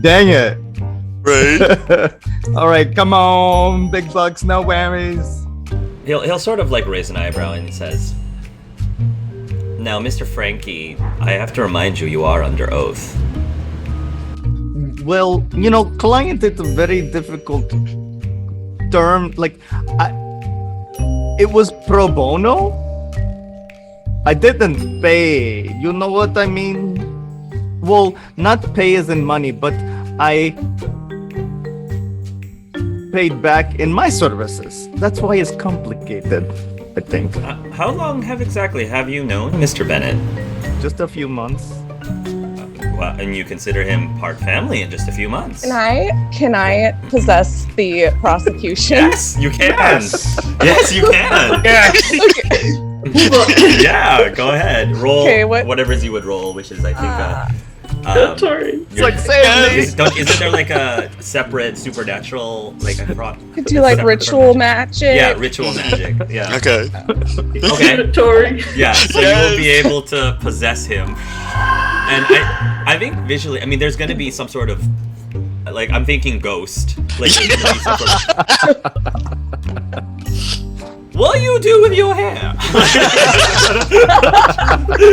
Dang it. Right? All right, come on, big bucks, no whammies. He'll sort of like raise an eyebrow and he says, "Now, Mr. Frankie, I have to remind you, you are under oath." Well, client is a very difficult term. It was pro bono. I didn't pay. You know what I mean? Well, not pay as in money, but I paid back in my services. That's why it's complicated, I think. How long have you known Mr. Bennett? Just a few months. Well, and you consider him part family in just a few months. Can I possess the prosecution? Yes, you can. Yes, you can. Okay. Yeah, go ahead. Roll Okay, whatever you would roll, which is I think It's like saying isn't there like a separate supernatural Could do like ritual magic. Yeah, ritual magic. Yeah. Okay. Okay. Yeah, so you will be able to possess him. And I think visually, I mean, there's going to be some sort of, I'm thinking ghost. Like, there's gonna be some sort of... What do you do with your hair?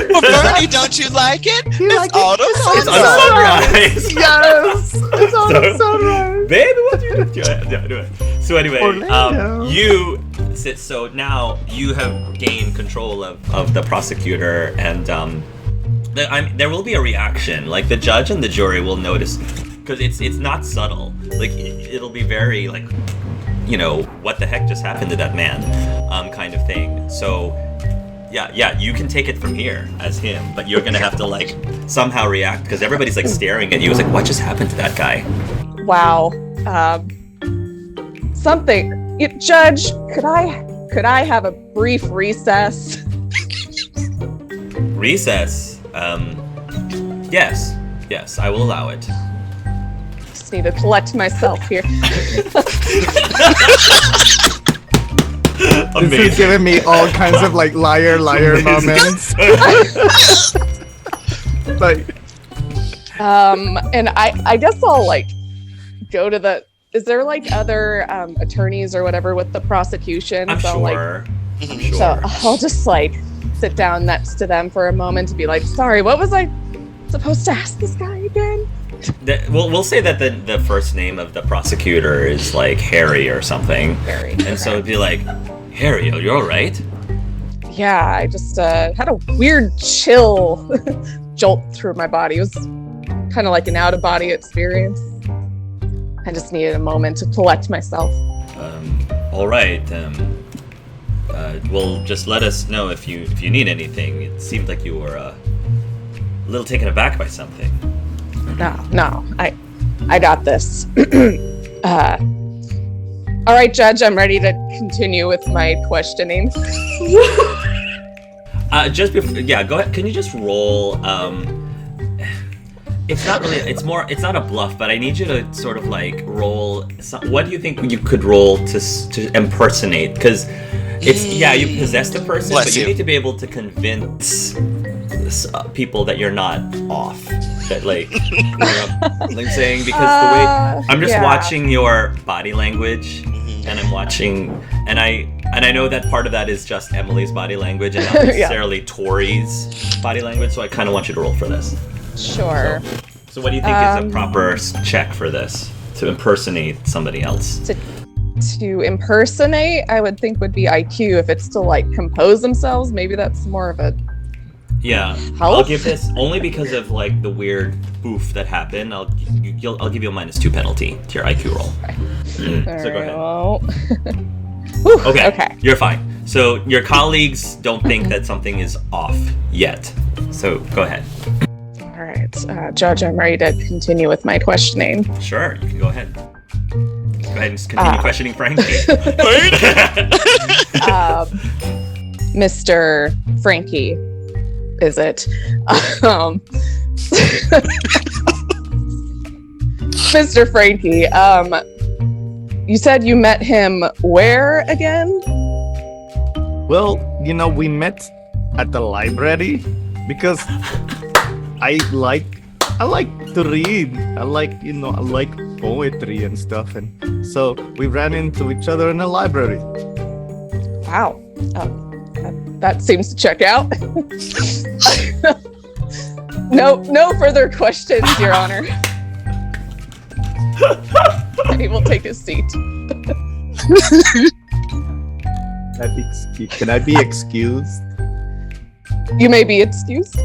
Well, Bernie, don't you like it? It's autumn Sunrise. Yes, it's on sunrise. Baby, what do you do with your hair? Yeah, do it. So anyway, so now you have gained control of the prosecutor, and there will be a reaction. Like, the judge and the jury will notice, because it's not subtle. Like, it'll be very like, what the heck just happened to that man, kind of thing. So yeah, you can take it from here as him, but you're gonna have to somehow react, because everybody's staring at you. It's like, what just happened to that guy? Wow. Judge, could I have a brief recess? Recess? Yes, I will allow it. Just need to collect myself here. This is giving me all kinds of liar moments. And I guess I'll go to the. Is there other attorneys or whatever with the prosecution? I'm sure. So I'll just sit down next to them for a moment to be sorry, what was I supposed to ask this guy again? We'll say that the first name of the prosecutor is Harry or something. Harry. And so it'd be Harry, are you all right? Yeah, I just had a weird chill jolt through my body. It was kind of like an out-of-body experience. I just needed a moment to collect myself. All right. Well, just let us know if you need anything. It seemed like you were a little taken aback by something. No, I got this. All right, Judge, I'm ready to continue with my questioning. Just before, go ahead. Can you just roll? It's not really. It's not a bluff, but I need you to sort of roll. What do you think you could roll to impersonate? Because you possess the person, but you need to be able to convince people that you're not off. That I'm saying, because the way I'm just watching your body language, and I'm watching, and I know that part of that is just Emily's body language and not necessarily Tori's body language. So I kind of want you to roll for this. Sure. So what do you think is a proper check for this to impersonate somebody else? To impersonate, I would think would be IQ. If it's to compose themselves, maybe that's more of a health? I'll give this only because of the weird boof that happened. I'll give you a -2 penalty to your IQ roll. So go ahead. Well. Okay. You're fine. So your colleagues don't think that something is off yet. So go ahead. All right, Judge, I'm ready to continue with my questioning. Sure, you can go ahead. Go ahead and just continue questioning Frankie. Mr. Frankie, is it? Mr. Frankie, you said you met him where again? Well, we met at the library because I like I like to read. I like poetry and stuff, and so we ran into each other in a library. Wow. That seems to check out. No further questions, Your Honor. He will take his seat. Can I be excused? You may be excused.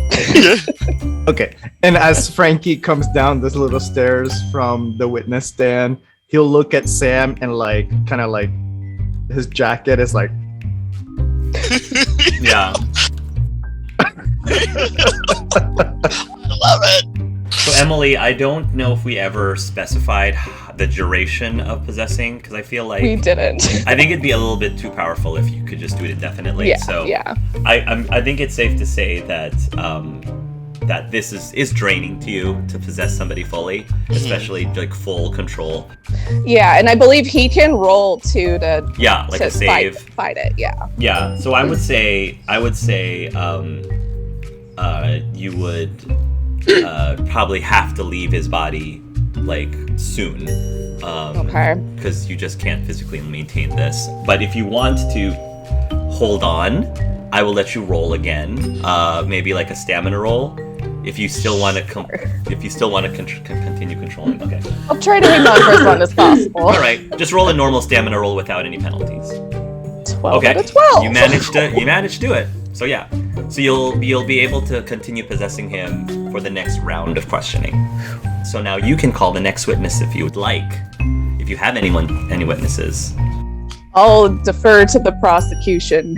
Okay. And as Frankie comes down this little stairs from the witness stand, he'll look at Sam and kind of his jacket is like. Yeah. I love it. So Emily, I don't know if we ever specified the duration of possessing, because I feel like We didn't. I think it'd be a little bit too powerful if you could just do it indefinitely. Yeah, so yeah. I think it's safe to say that that this is draining to you to possess somebody fully, especially like full control. Yeah, and I believe he can roll too to A save. fight it. Yeah. Yeah. So I would say you would probably have to leave his body soon. Okay. Because you just can't physically maintain this. But if you want to hold on, I will let you roll again. Maybe like a stamina roll. If you still want to continue controlling. Okay. I'll try to hang on for as long as possible. All right. Just roll a normal stamina roll without any penalties. 12 out of 12. You managed to do it. So yeah. So you'll be able to continue possessing him for the next round of questioning. So now you can call the next witness if you would like. If you have any witnesses. I'll defer to the prosecution.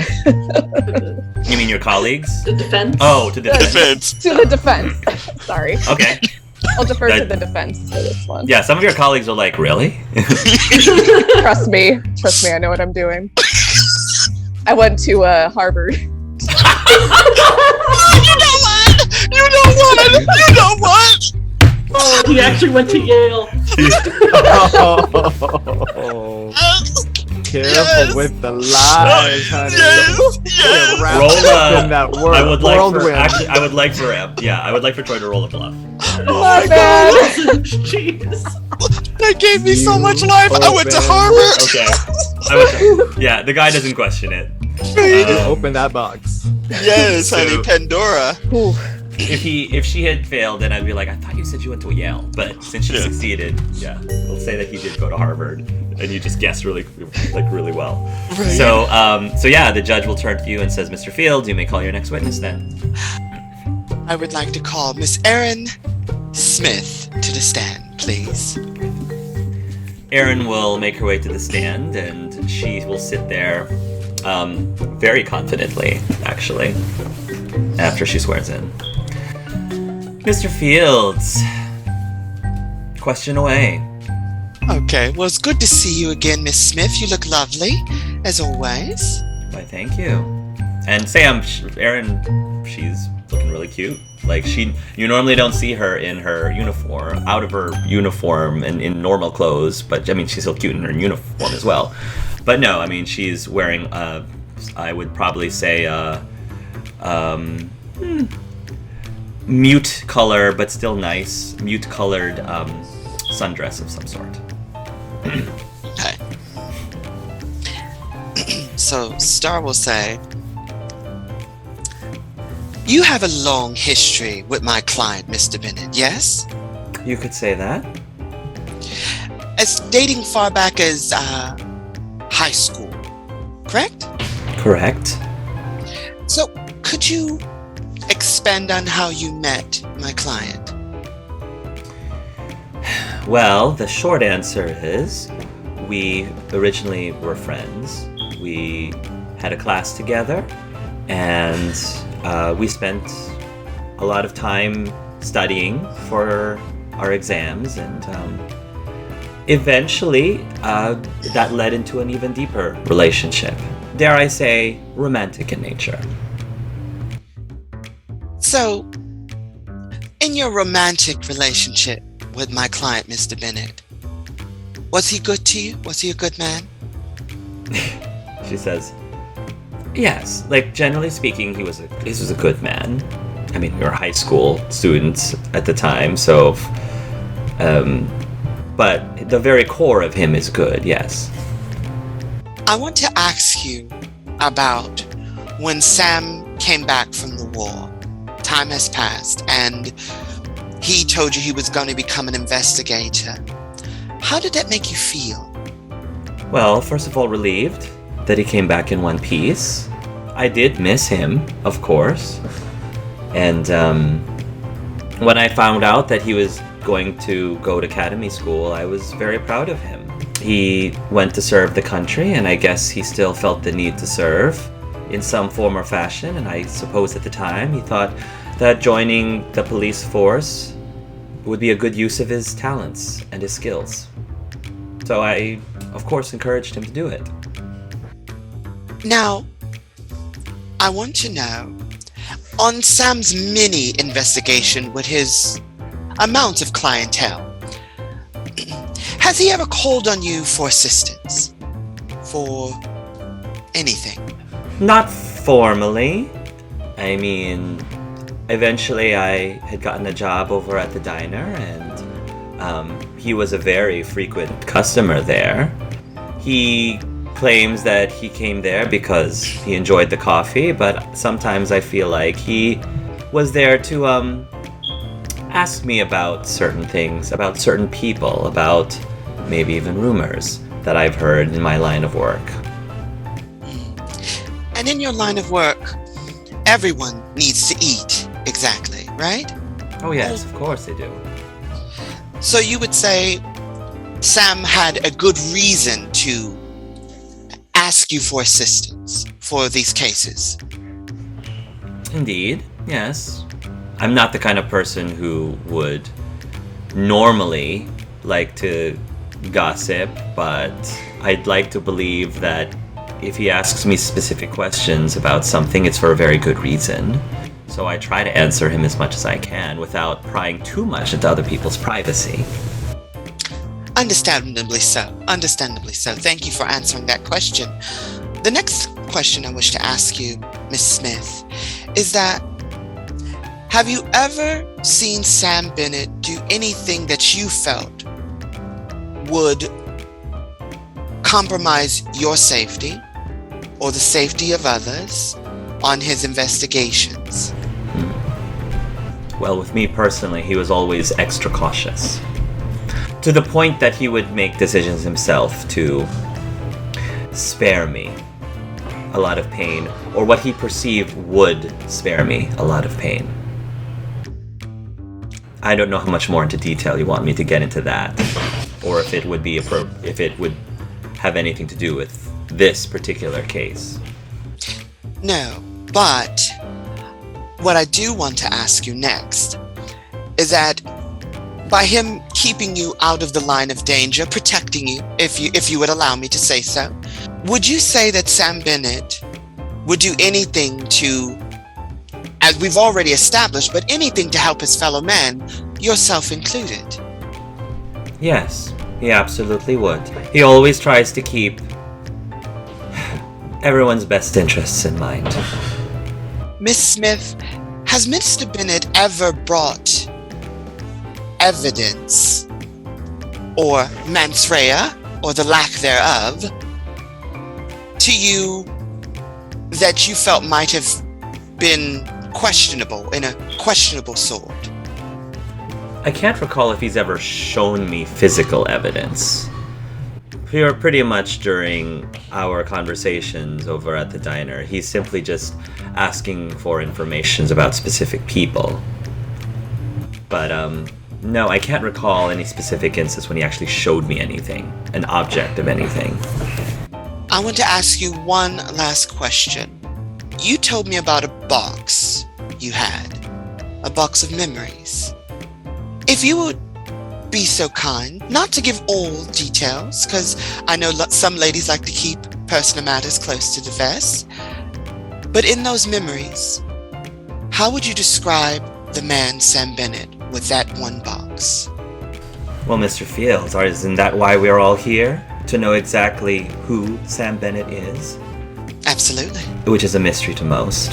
You mean your colleagues? The defense? Oh, to the defense. To the defense. Sorry. Okay. I'll defer to the defense for this one. Yeah, some of your colleagues are like, really? Trust me, I know what I'm doing. I went to Harvard. You know what? Oh, he actually went to Yale. Careful with the lies, honey. Yes. Roll In that I would like for Troy to roll a bluff. My bad. Jeez. That gave me so much life. I went to Harvard. Okay. Yeah, the guy doesn't question it. Open that box. Yes, honey, Pandora. Ooh. If she had failed, then I'd be like, I thought you said you went to Yale. But since she succeeded, we'll say that he did go to Harvard, and you just guessed really well. Right. So the judge will turn to you and says, Mr. Fields, you may call your next witness then. I would like to call Miss Erin Smith to the stand, please. Erin will make her way to the stand, and she will sit there very confidently, actually, after she swears in. Mr. Fields, question away. Okay, well, it's good to see you again, Miss Smith. You look lovely, as always. Why, thank you. And Sam, Erin, she's looking really cute. You normally don't see her in her uniform, out of her uniform and in normal clothes, but I mean, she's still cute in her uniform as well. But no, I mean, she's wearing, I would probably say, mute color, but still nice, mute colored sundress of some sort. Okay. So, Star will say, you have a long history with my client, Mr. Bennett, yes? You could say that. It's dating far back as high school, correct? Correct. So, could you expand on how you met my client? Well, the short answer is we originally were friends. We had a class together, and we spent a lot of time studying for our exams, and eventually that led into an even deeper relationship. Dare I say, romantic in nature. So, in your romantic relationship with my client, Mr. Bennett, was he good to you? Was he a good man? She says, yes, generally speaking, he was a good man. I mean, we were high school students at the time, so but the very core of him is good, yes. I want to ask you about when Sam came back from the war. Time has passed, and he told you he was going to become an investigator. How did that make you feel? Well, first of all, relieved that he came back in one piece. I did miss him, of course. And when I found out that he was going to go to academy school, I was very proud of him. He went to serve the country, and I guess he still felt the need to serve in some form or fashion, and I suppose at the time he thought that joining the police force would be a good use of his talents and his skills. So I, of course, encouraged him to do it. Now, I want to know, on Sam's mini investigation with his amount of clientele, has he ever called on you for assistance? For anything? Not formally. I mean, eventually I had gotten a job over at the diner, and he was a very frequent customer there. He claims that he came there because he enjoyed the coffee, but sometimes I feel like he was there to ask me about certain things, about certain people, about maybe even rumors that I've heard in my line of work. And in your line of work, everyone needs to eat, exactly, right? Oh yes, of course they do. So you would say Sam had a good reason to ask you for assistance for these cases? Indeed, yes. I'm not the kind of person who would normally like to gossip, but I'd like to believe that if he asks me specific questions about something, it's for a very good reason. So I try to answer him as much as I can without prying too much into other people's privacy. Understandably so. Understandably so. Thank you for answering that question. The next question I wish to ask you, Miss Smith, is that have you ever seen Sam Bennett do anything that you felt would compromise your safety or the safety of others on his investigations? Well, with me personally, he was always extra cautious. To the point that he would make decisions himself to spare me a lot of pain, or what he perceived would spare me a lot of pain. I don't know how much more into detail you want me to get into that, or if it would be if it would have anything to do with this particular case. No, but what I do want to ask you next is that by him keeping you out of the line of danger, protecting you, if you would allow me to say so, would you say that Sam Bennett would do anything to, as we've already established, but anything to help his fellow man, yourself included? Yes, he absolutely would. He always tries to keep everyone's best interests in mind. Miss Smith, has Mr. Bennett ever brought evidence or mens rea, or the lack thereof, to you that you felt might have been questionable, in a questionable sort? I can't recall if he's ever shown me physical evidence. Pretty much during our conversations over at the diner, he's simply just asking for information about specific people. But no, I can't recall any specific instance when he actually showed me anything, an object of anything. I want to ask you one last question. You told me about a box you had, a box of memories. If you would be so kind, not to give all details, because I know some ladies like to keep personal matters close to the vest, but in those memories, how would you describe the man Sam Bennett with that one box? Well, Mr. Fields, isn't that why we're all here? To know exactly who Sam Bennett is? Absolutely. Which is a mystery to most.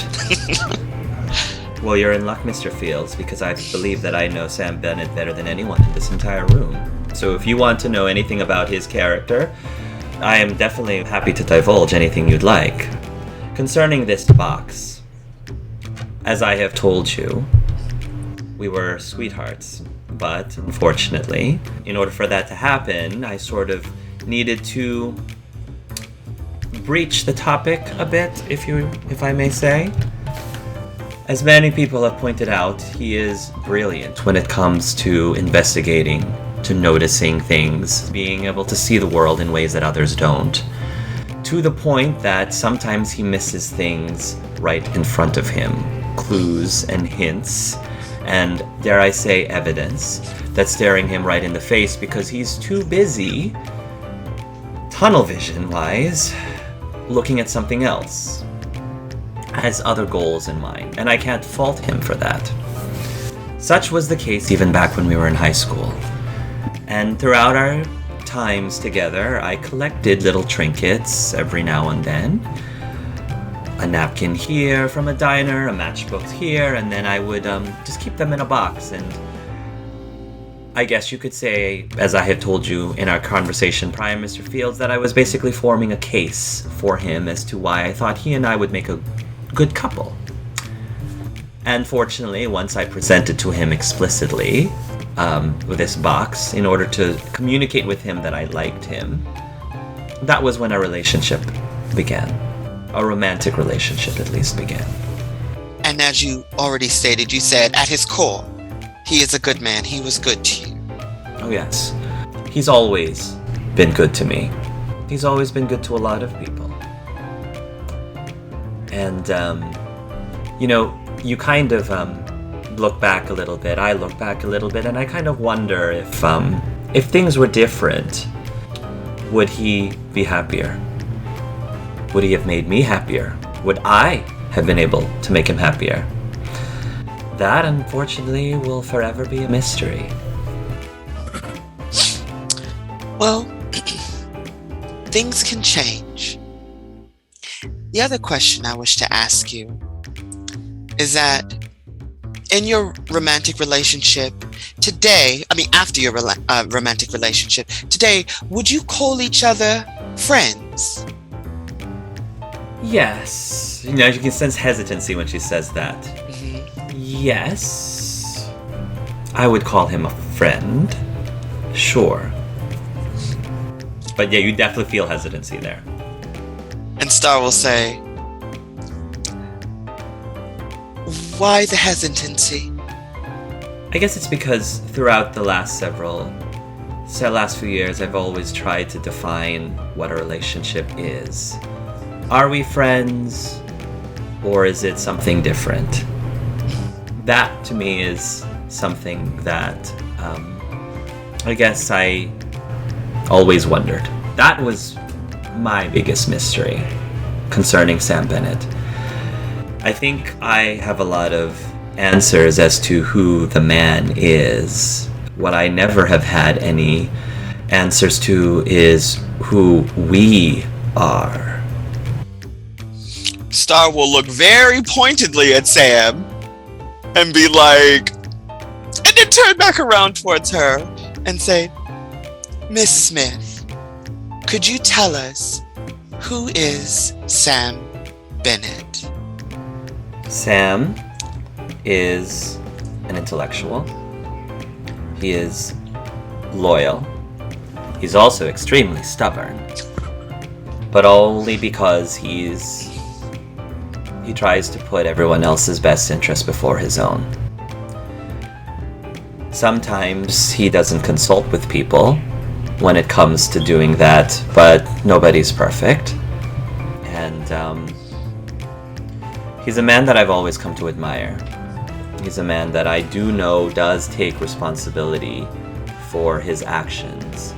Well, you're in luck, Mr. Fields, because I believe that I know Sam Bennett better than anyone in this entire room. So if you want to know anything about his character, I am definitely happy to divulge anything you'd like. Concerning this box, as I have told you, we were sweethearts, but unfortunately, in order for that to happen, I sort of needed to breach the topic a bit, if I may say. As many people have pointed out, he is brilliant when it comes to investigating, to noticing things, being able to see the world in ways that others don't. To the point that sometimes he misses things right in front of him. Clues and hints, and dare I say evidence, that's staring him right in the face because he's too busy, tunnel vision-wise, looking at something else. Has other goals in mind, and I can't fault him for that. Such was the case even back when we were in high school. And throughout our times together, I collected little trinkets every now and then. A napkin here from a diner, a matchbook here, and then I would just keep them in a box. And I guess you could say, as I have told you in our conversation prior, Mr. Fields, that I was basically forming a case for him as to why I thought he and I would make a good couple. And fortunately, once I presented to him explicitly with this box in order to communicate with him that I liked him, that was when our relationship began. A romantic relationship at least began. And as you already stated, you said at his core, he is a good man. He was good to you. Oh yes. He's always been good to me. He's always been good to a lot of people. And, you kind of look back a little bit. I look back a little bit, and I kind of wonder if things were different, would he be happier? Would he have made me happier? Would I have been able to make him happier? That, unfortunately, will forever be a mystery. Well, things can change. The other question I wish to ask you is that in your romantic relationship today, after your romantic relationship today, would you call each other friends? Yes. You can sense hesitancy when she says that. Mm-hmm. Yes. I would call him a friend. Sure. But yeah, you definitely feel hesitancy there. And Star will say, why the hesitancy? I guess it's because throughout the last few years, I've always tried to define what a relationship is. Are we friends, or is it something different? That, to me, is something that I guess I always wondered. That was my biggest mystery concerning Sam Bennett. I think I have a lot of answers as to who the man is. What I never have had any answers to is who we are. Star will look very pointedly at Sam and be like, and then turn back around towards her and say, Miss Smith, could you tell us who is Sam Bennett? Sam is an intellectual. He is loyal. He's also extremely stubborn. But only because he tries to put everyone else's best interest before his own. Sometimes he doesn't consult with people when it comes to doing that, but nobody's perfect. And he's a man that I've always come to admire. He's a man that I do know does take responsibility for his actions.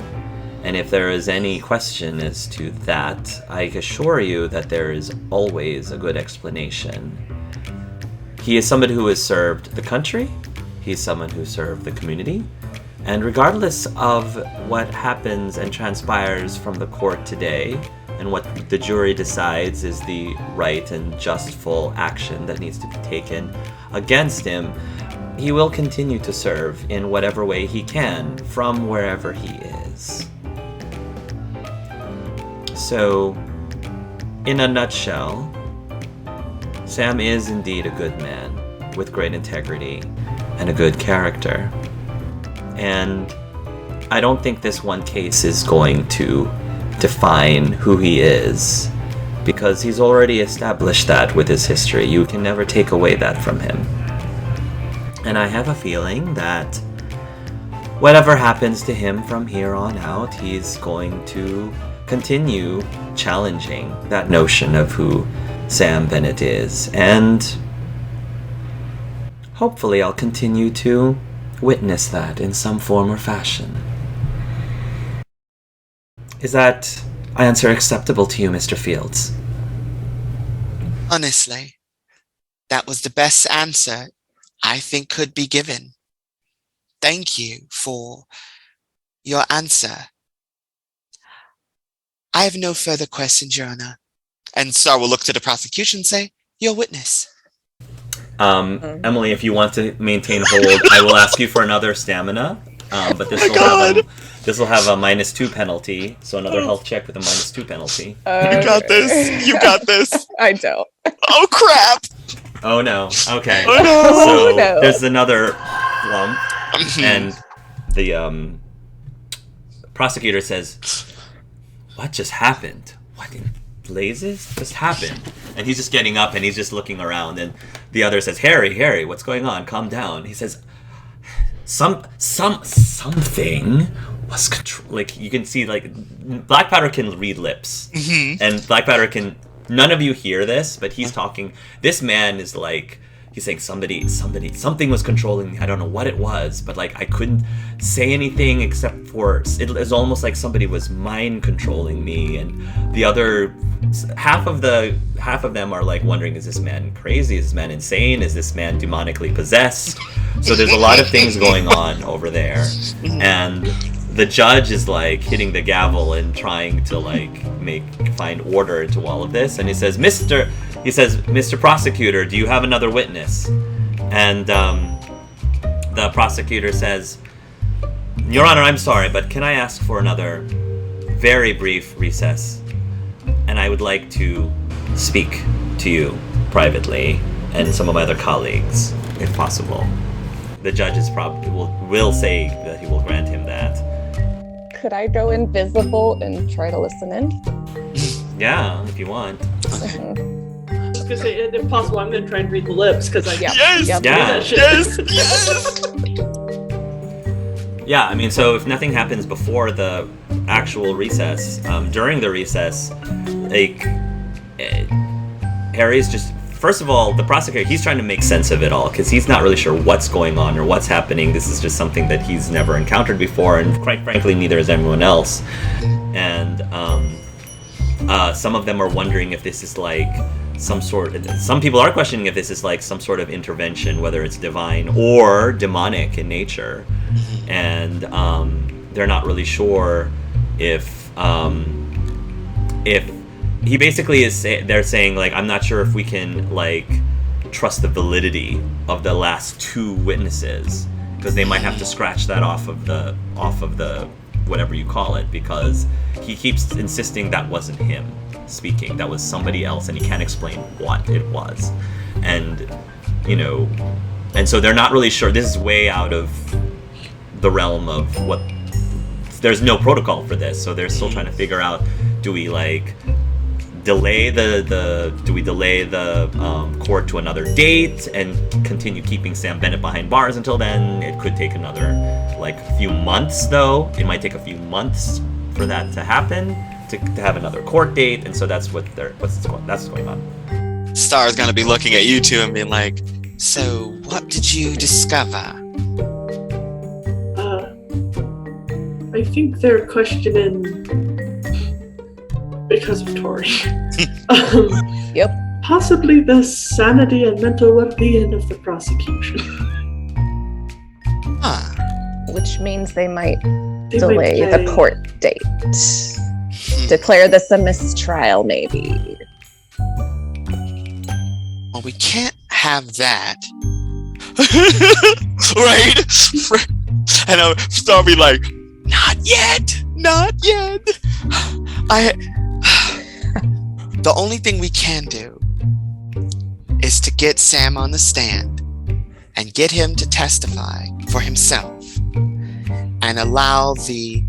And if there is any question as to that, I assure you that there is always a good explanation. He is somebody who has served the country. He's someone who served the community. And regardless of what happens and transpires from the court today, and what the jury decides is the right and justful action that needs to be taken, against him, he will continue to serve in whatever way he can from wherever he is. So, in a nutshell, Sam is indeed a good man with great integrity and a good character. And I don't think this one case is going to define who he is, because he's already established that with his history. You can never take away that from him. And I have a feeling that whatever happens to him from here on out, he's going to continue challenging that notion of who Sam Bennett is. And hopefully I'll continue to witness that in some form or fashion. Is that answer acceptable to you, Mr. Fields? Honestly, that was the best answer I think could be given. Thank you for your answer. I have no further questions, Your Honor. And Star will look to the prosecution and say, your witness. Emily, if you want to maintain hold, I will ask you for another stamina. But this will have a -2 penalty, so another health check with a -2 penalty. You got this. You got this. I don't. Oh, crap. Oh, no. Okay. Oh, no. So Oh, no. there's another lump, and the prosecutor says, "What just happened? What in blazes just happened?" And he's just getting up and he's just looking around, and the other says, Harry, what's going on? Calm down." He says, something was like, you can see, like, Black Powder can read lips, and Black Powder can. None of you hear this, but he's talking. This man is like, he's saying something was controlling me. I don't know what it was, but like I couldn't say anything except for it was almost like somebody was mind controlling me, and the other half of them are like wondering, is this man crazy? Is this man insane? Is this man demonically possessed? So there's a lot of things going on over there, and the judge is like hitting the gavel and trying to like find order into all of this, and he says, Mr. Prosecutor, do you have another witness? And the prosecutor says, Your Honor, I'm sorry, but can I ask for another very brief recess? And I would like to speak to you privately and some of my other colleagues, if possible. The judge is probably will say that he will grant him that. Could I go invisible and try to listen in? Yeah, if you want. I was gonna say, if possible, I'm gonna try and read the lips, because I Yes! Yep. Yeah. Yes! Yeah, I mean, so if nothing happens before the actual recess, during the recess, like, Harry's just, first of all, the prosecutor, he's trying to make sense of it all, because he's not really sure what's going on or what's happening. This is just something that he's never encountered before, and quite frankly, neither is everyone else. And some of them are wondering if this is like some people are questioning if this is like some sort of intervention, whether it's divine or demonic in nature. And they're not really sure if he basically they're saying like, I'm not sure if we can like trust the validity of the last 2 witnesses, because they might have to scratch that off of the whatever you call it, because he keeps insisting that wasn't him speaking, that was somebody else, and he can't explain what it was. And and so they're not really sure. This is way out of the realm of what, there's no protocol for this, so they're still trying to figure out, do we like delay the court to another date and continue keeping Sam Bennett behind bars until then? It could take another like few months, though. It might take a few months for that to happen, to have another court date, and so that's what's going on. Star's gonna be looking at you two and being like, so what did you discover? I think they're questioning because of Tori. Yep. Possibly the sanity and mental well-being of the prosecution. Which means they might They delay might the court date. Declare this a mistrial, maybe. Well, we can't have that. Right? And Star be like, not yet. The only thing we can do is to get Sam on the stand and get him to testify for himself and allow the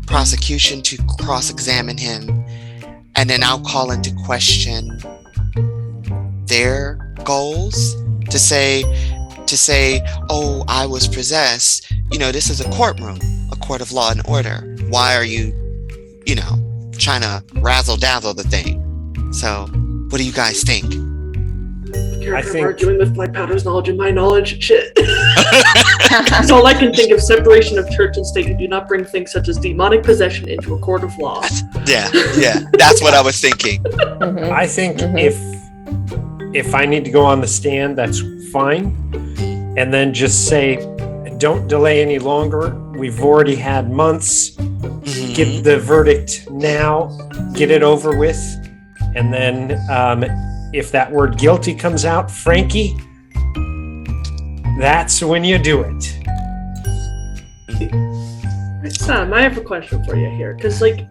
prosecution to cross-examine him, and then I'll call into question their goals to say, oh, I was possessed. This is a courtroom, a court of law and order. Why are you, trying to razzle-dazzle the thing? So, what do you guys think? I think arguing with Black Powder's knowledge and my knowledge, shit. That's all I can think of. Separation of church and state. You do not bring things such as demonic possession into a court of law. Yeah. That's what I was thinking. I think if I need to go on the stand, that's fine. And then just say, don't delay any longer. We've already had months. Get the verdict now. Get it over with. And then if that word guilty comes out, Frankie, that's when you do it. Sam, I have a question for you here. Because, I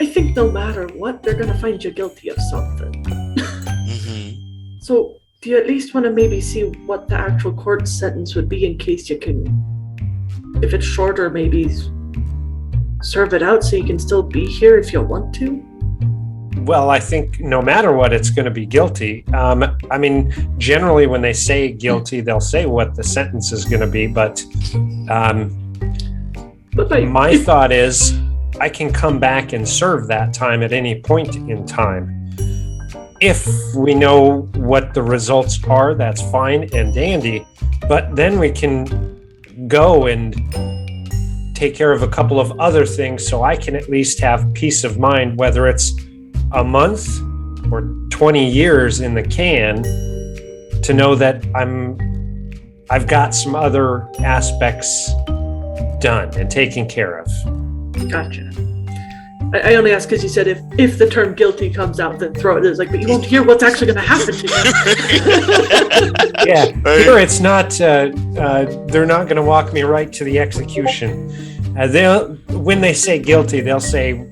think no matter what, they're going to find you guilty of something. So, do you at least want to maybe see what the actual court sentence would be in case you can, if it's shorter, maybe serve it out so you can still be here if you want to? Well, I think no matter what, it's going to be guilty. Generally when they say guilty, they'll say what the sentence is going to be, but my thought is I can come back and serve that time at any point in time. If we know what the results are, that's fine and dandy, but then we can go and take care of a couple of other things so I can at least have peace of mind, whether it's a month or 20 years in the can, to know that I've got some other aspects done and taken care of. Gotcha. I only ask because you said if the term guilty comes out, then throw it. It's but you won't hear what's actually going to happen to you. Yeah, here it's not. They're not going to walk me right to the execution. When they say guilty, they'll say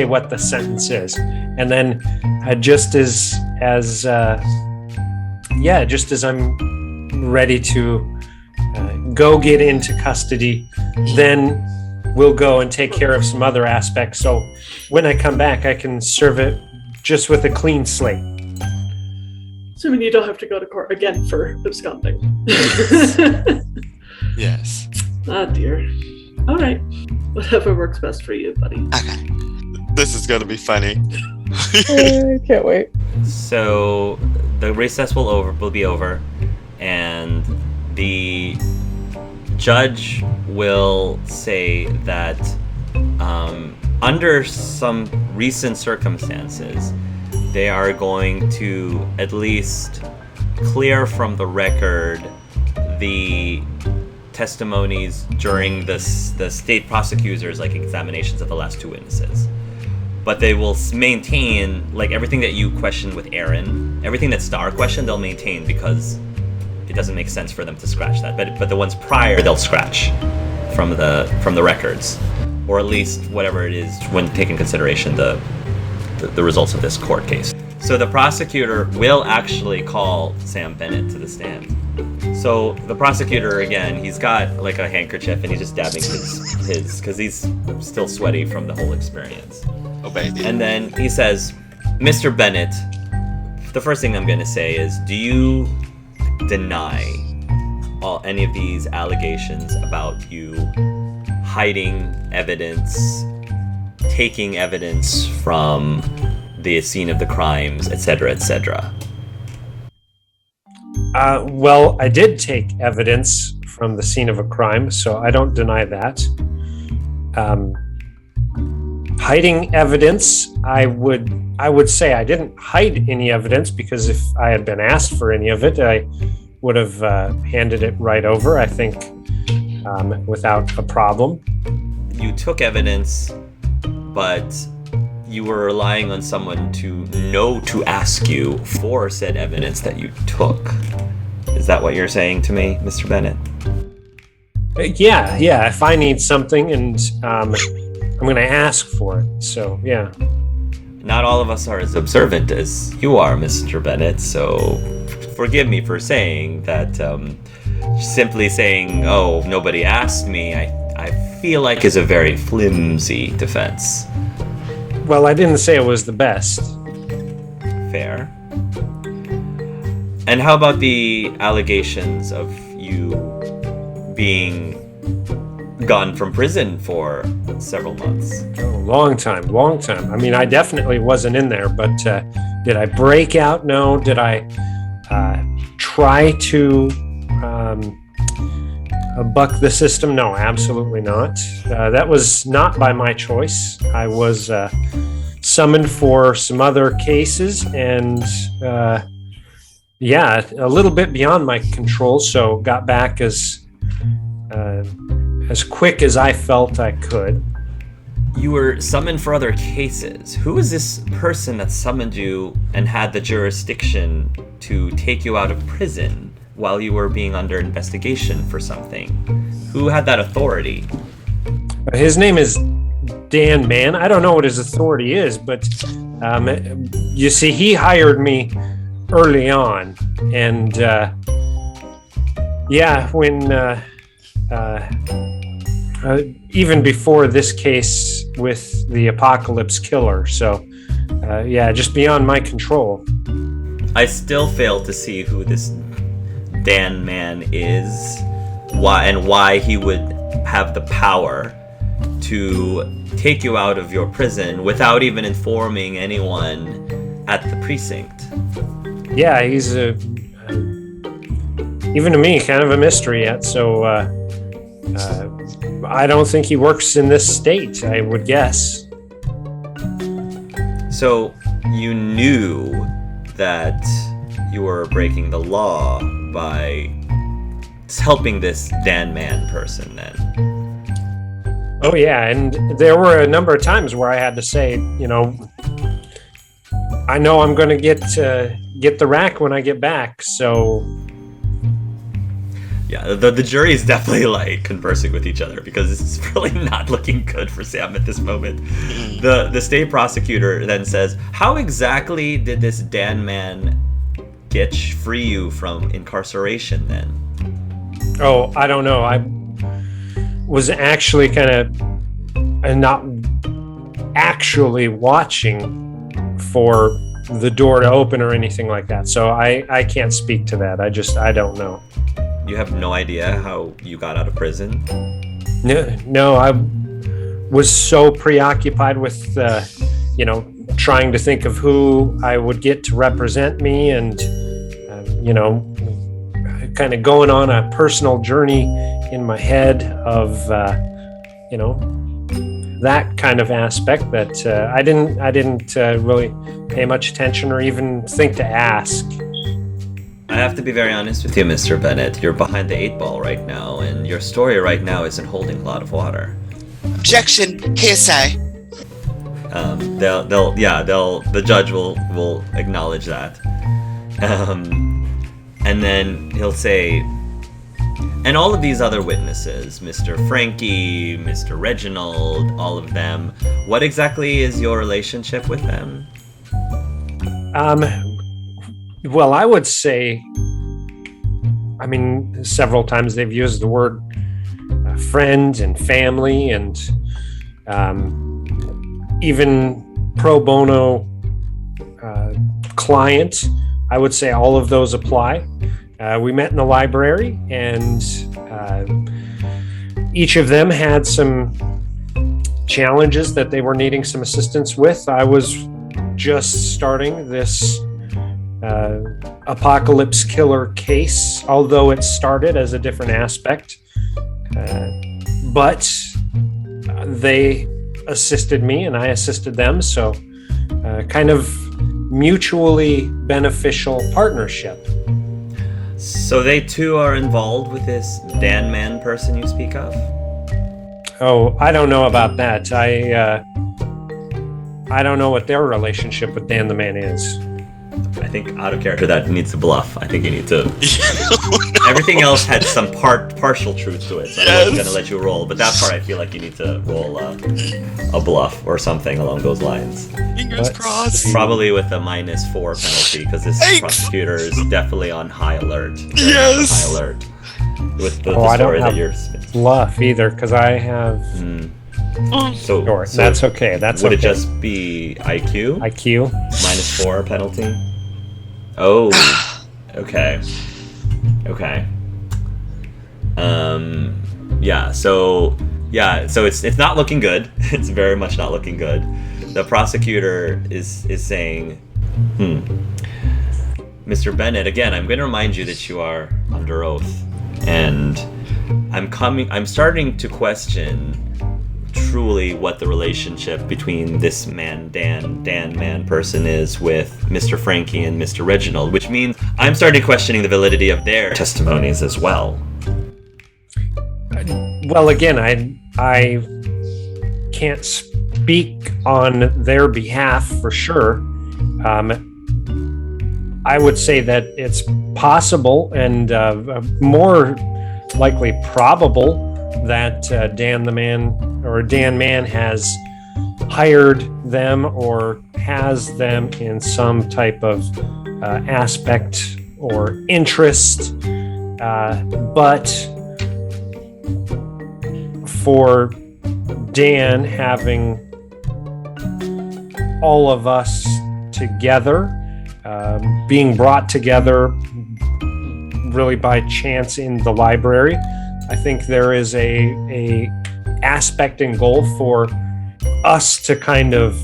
what the sentence is, and then just as I'm ready to go get into custody, then we'll go and take care of some other aspects. So when I come back, I can serve it just with a clean slate. Assuming you don't have to go to court again for absconding. Yes. Ah, dear. All right. Whatever works best for you, buddy. Okay. This is going to be funny. I can't wait. So the recess will be over, and the judge will say that under some recent circumstances, they are going to at least clear from the record the testimonies during the state prosecutors' examinations of the last two witnesses. But they will maintain everything that you questioned with Aaron, everything that Star questioned, they'll maintain because it doesn't make sense for them to scratch that. But the ones prior, they'll scratch from the records, or at least whatever it is when taking consideration the results of this court case. So the prosecutor will actually call Sam Bennett to the stand. So the prosecutor, again, he's got a handkerchief and he's just dabbing his because he's still sweaty from the whole experience. Oh, baby. And then he says, Mr. Bennett, the first thing I'm going to say is, do you deny any of these allegations about you hiding evidence, taking evidence from the scene of the crimes, etc., etc.? Well, I did take evidence from the scene of a crime, so I don't deny that. Hiding evidence, I would say I didn't hide any evidence, because if I had been asked for any of it, I would have handed it right over, I think, without a problem. You took evidence, but you were relying on someone to know to ask you for said evidence that you took. Is that what you're saying to me, Mr. Bennett? Yeah. If I need something and I'm going to ask for it. So, yeah. Not all of us are as observant as you are, Mr. Bennett, so forgive me for saying that. Simply saying, oh, nobody asked me, I feel like is a very flimsy defense. Well, I didn't say it was the best. Fair. And how about the allegations of you being gone from prison for several months? Oh, long time. I mean, I definitely wasn't in there, but did I break out? No. Did I try to buck the system? No, absolutely not. That was not by my choice. I was summoned for some other cases and a little bit beyond my control, so got back as quick as I felt I could. You were summoned for other cases. Who was this person that summoned you and had the jurisdiction to take you out of prison while you were being under investigation for something? Who had that authority? His name is Dan Mann. I don't know what his authority is, but you see, he hired me early on. And when even before this case with the Apocalypse Killer. So, just beyond my control. I still fail to see who this Dan Mann is, why he would have the power to take you out of your prison without even informing anyone at the precinct. Yeah, he's even to me kind of a mystery yet. So I don't think he works in this state, I would guess. So you knew that you were breaking the law by helping this Dan Mann person then? Oh yeah, and there were a number of times where I had to say, I know I'm going to get the rack when I get back, so... Yeah, the jury is definitely conversing with each other because it's really not looking good for Sam at this moment. The state prosecutor then says, how exactly did this Dan Mann free you from incarceration then? Oh, I don't know. I was actually kind of not actually watching for the door to open or anything like that. So I can't speak to that. I don't know. You have no idea how you got out of prison? No, I was so preoccupied with, trying to think of who I would get to represent me and, kind of going on a personal journey in my head of, that kind of aspect that I didn't really pay much attention or even think to ask. I have to be very honest with you, Mr. Bennett. You're behind the 8 ball right now, and your story right now isn't holding a lot of water. Objection, hearsay. The judge will acknowledge that. And then he'll say, and all of these other witnesses, Mr. Frankie, Mr. Reginald, all of them, what exactly is your relationship with them? Well, I would say, several times they've used the word friend and family and even pro bono client. I would say all of those apply. We met in the library and each of them had some challenges that they were needing some assistance with. I was just starting this Apocalypse Killer case, although it started as a different aspect. But they assisted me and I assisted them, so kind of mutually beneficial partnership. So they too are involved with this Dan Mann person you speak of? Oh, I don't know about that. I don't know what their relationship with Dan the Man is. I think out of character that needs to bluff. I think you need to Everything else had some partial truth to it, so I wasn't gonna let you roll. But that part, I feel like you need to roll a bluff or something along those lines. Fingers crossed. Probably with a -4 penalty, because this prosecutor is definitely on high alert. Yes. High alert with the story that you're. Bluff either, because I have. So that's okay. Would it just be IQ? IQ -4 penalty. Oh. Okay. So it's not looking good. It's very much not looking good. The prosecutor is saying, Mr. Bennett, again, I'm going to remind you that you are under oath, and I'm starting to question truly what the relationship between this man, Dan man person is with Mr. Frankie and Mr. Reginald, which means I'm starting questioning the validity of their testimonies as well. Well, again, I can't speak on their behalf for sure. I would say that it's possible and more likely probable that Dan Man has hired them or has them in some type of aspect or interest, but for Dan having all of us together, being brought together really by chance in the library, I think there is a aspect and goal for us to kind of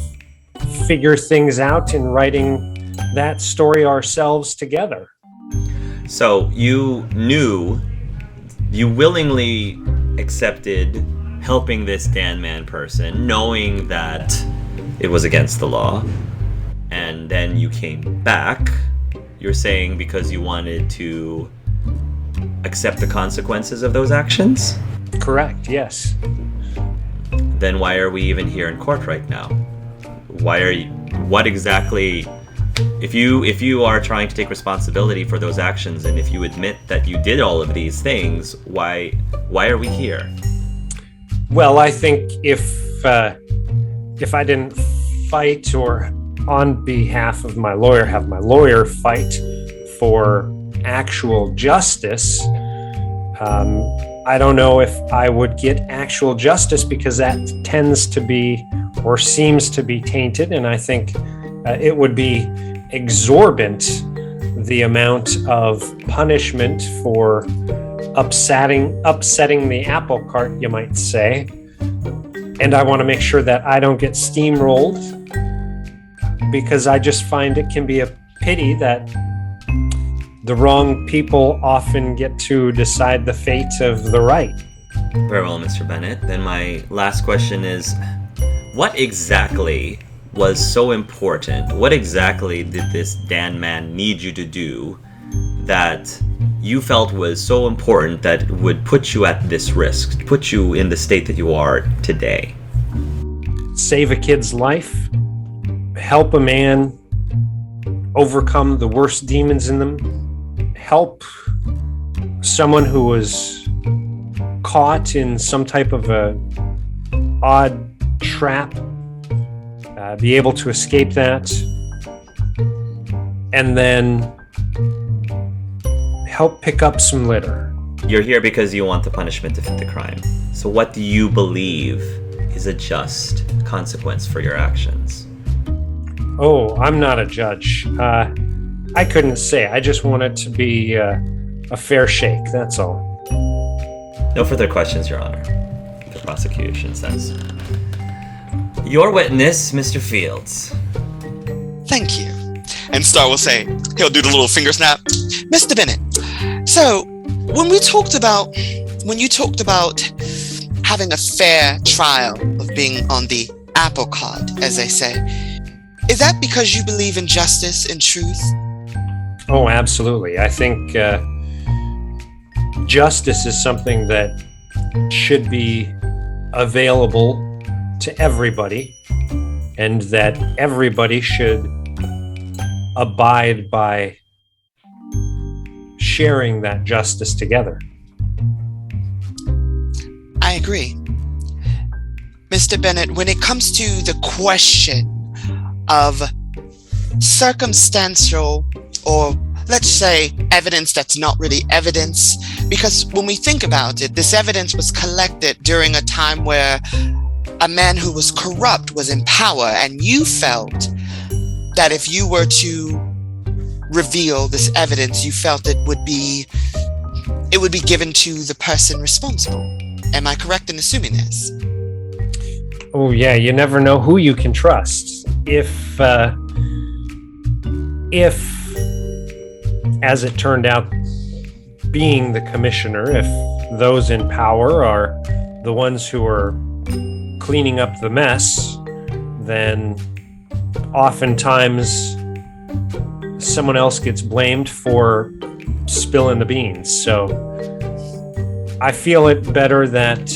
figure things out in writing that story ourselves together. So you willingly accepted helping this Dan Man person, knowing that it was against the law, and then you came back, you're saying, because you wanted to accept the consequences of those actions? Correct, yes. Then why are we even here in court right now? What exactly, if you are trying to take responsibility for those actions, and if you admit that you did all of these things, why are we here? Well, I think if I didn't fight, or on behalf of my lawyer, have my lawyer fight for actual justice, I don't know if I would get actual justice, because that tends to be or seems to be tainted, and I think it would be exorbitant, the amount of punishment for upsetting the apple cart, you might say. And I want to make sure that I don't get steamrolled, because I just find it can be a pity that the wrong people often get to decide the fate of the right. Very well, Mr. Bennett. Then my last question is, what exactly was so important? What exactly did this Dan Man need you to do that you felt was so important that it would put you at this risk, put you in the state that you are today? Save a kid's life, help a man overcome the worst demons in them, help someone who was caught in some type of a odd trap, be able to escape that, and then help pick up some litter. You're here because you want the punishment to fit the crime. So what do you believe is a just consequence for your actions? Oh, I'm not a judge. I couldn't say. I just want it to be a fair shake, that's all. No further questions, Your Honor, the prosecution says. Your witness, Mr. Fields. Thank you. And Star will say, he'll do the little finger snap. Mr. Bennett, so when you talked about having a fair trial of being on the apple cart, as they say, is that because you believe in justice and truth? Oh, absolutely. I think justice is something that should be available to everybody, and that sharing that justice together. I agree. Mr. Bennett, when it comes to the question of circumstantial, or let's say evidence that's not really evidence, because when we think about it, this evidence was collected during a time where a man who was corrupt was in power, and you felt that if you were to reveal this evidence, you felt it would be given to the person responsible. Am I correct in assuming this? Oh yeah, you never know who you can trust. If as it turned out, being the commissioner, if those in power are the ones who are cleaning up the mess, then oftentimes someone else gets blamed for spilling the beans. So I feel it better that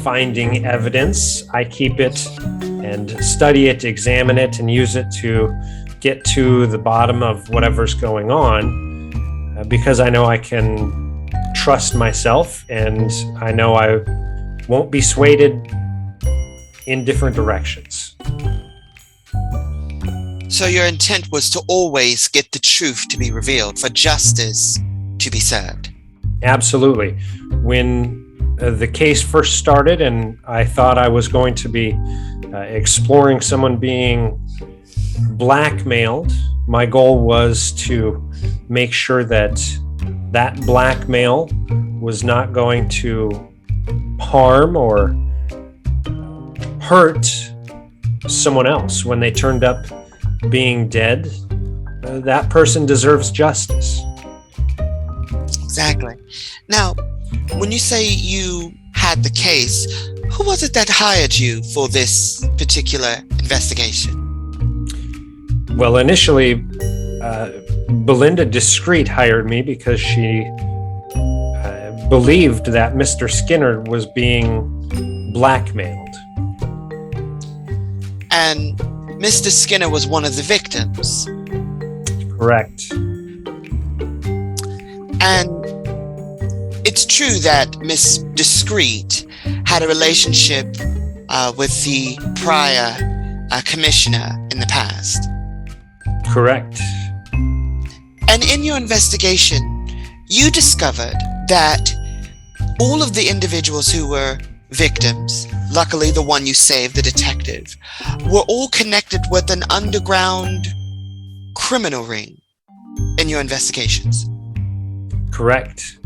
finding evidence, I keep it and study it, examine it, and use it to get to the bottom of whatever's going on, because I know I can trust myself, and I know I won't be swayed in different directions. So your intent was to always get the truth to be revealed, for justice to be served. Absolutely. When the case first started and I thought I was going to be exploring someone being blackmailed, my goal was to make sure that that blackmail was not going to harm or hurt someone else. When they turned up being dead, that person deserves justice. Exactly. Now, when you say you had the case, who was it that hired you for this particular investigation? Well, initially, Belinda Discreet hired me because she believed that Mr. Skinner was being blackmailed. And Mr. Skinner was one of the victims. Correct. And it's true that Miss Discreet had a relationship with the prior commissioner in the past. Correct. And in your investigation, you discovered that all of the individuals who were victims, luckily the one you saved, the detective, were all connected with an underground criminal ring in your investigations. Correct.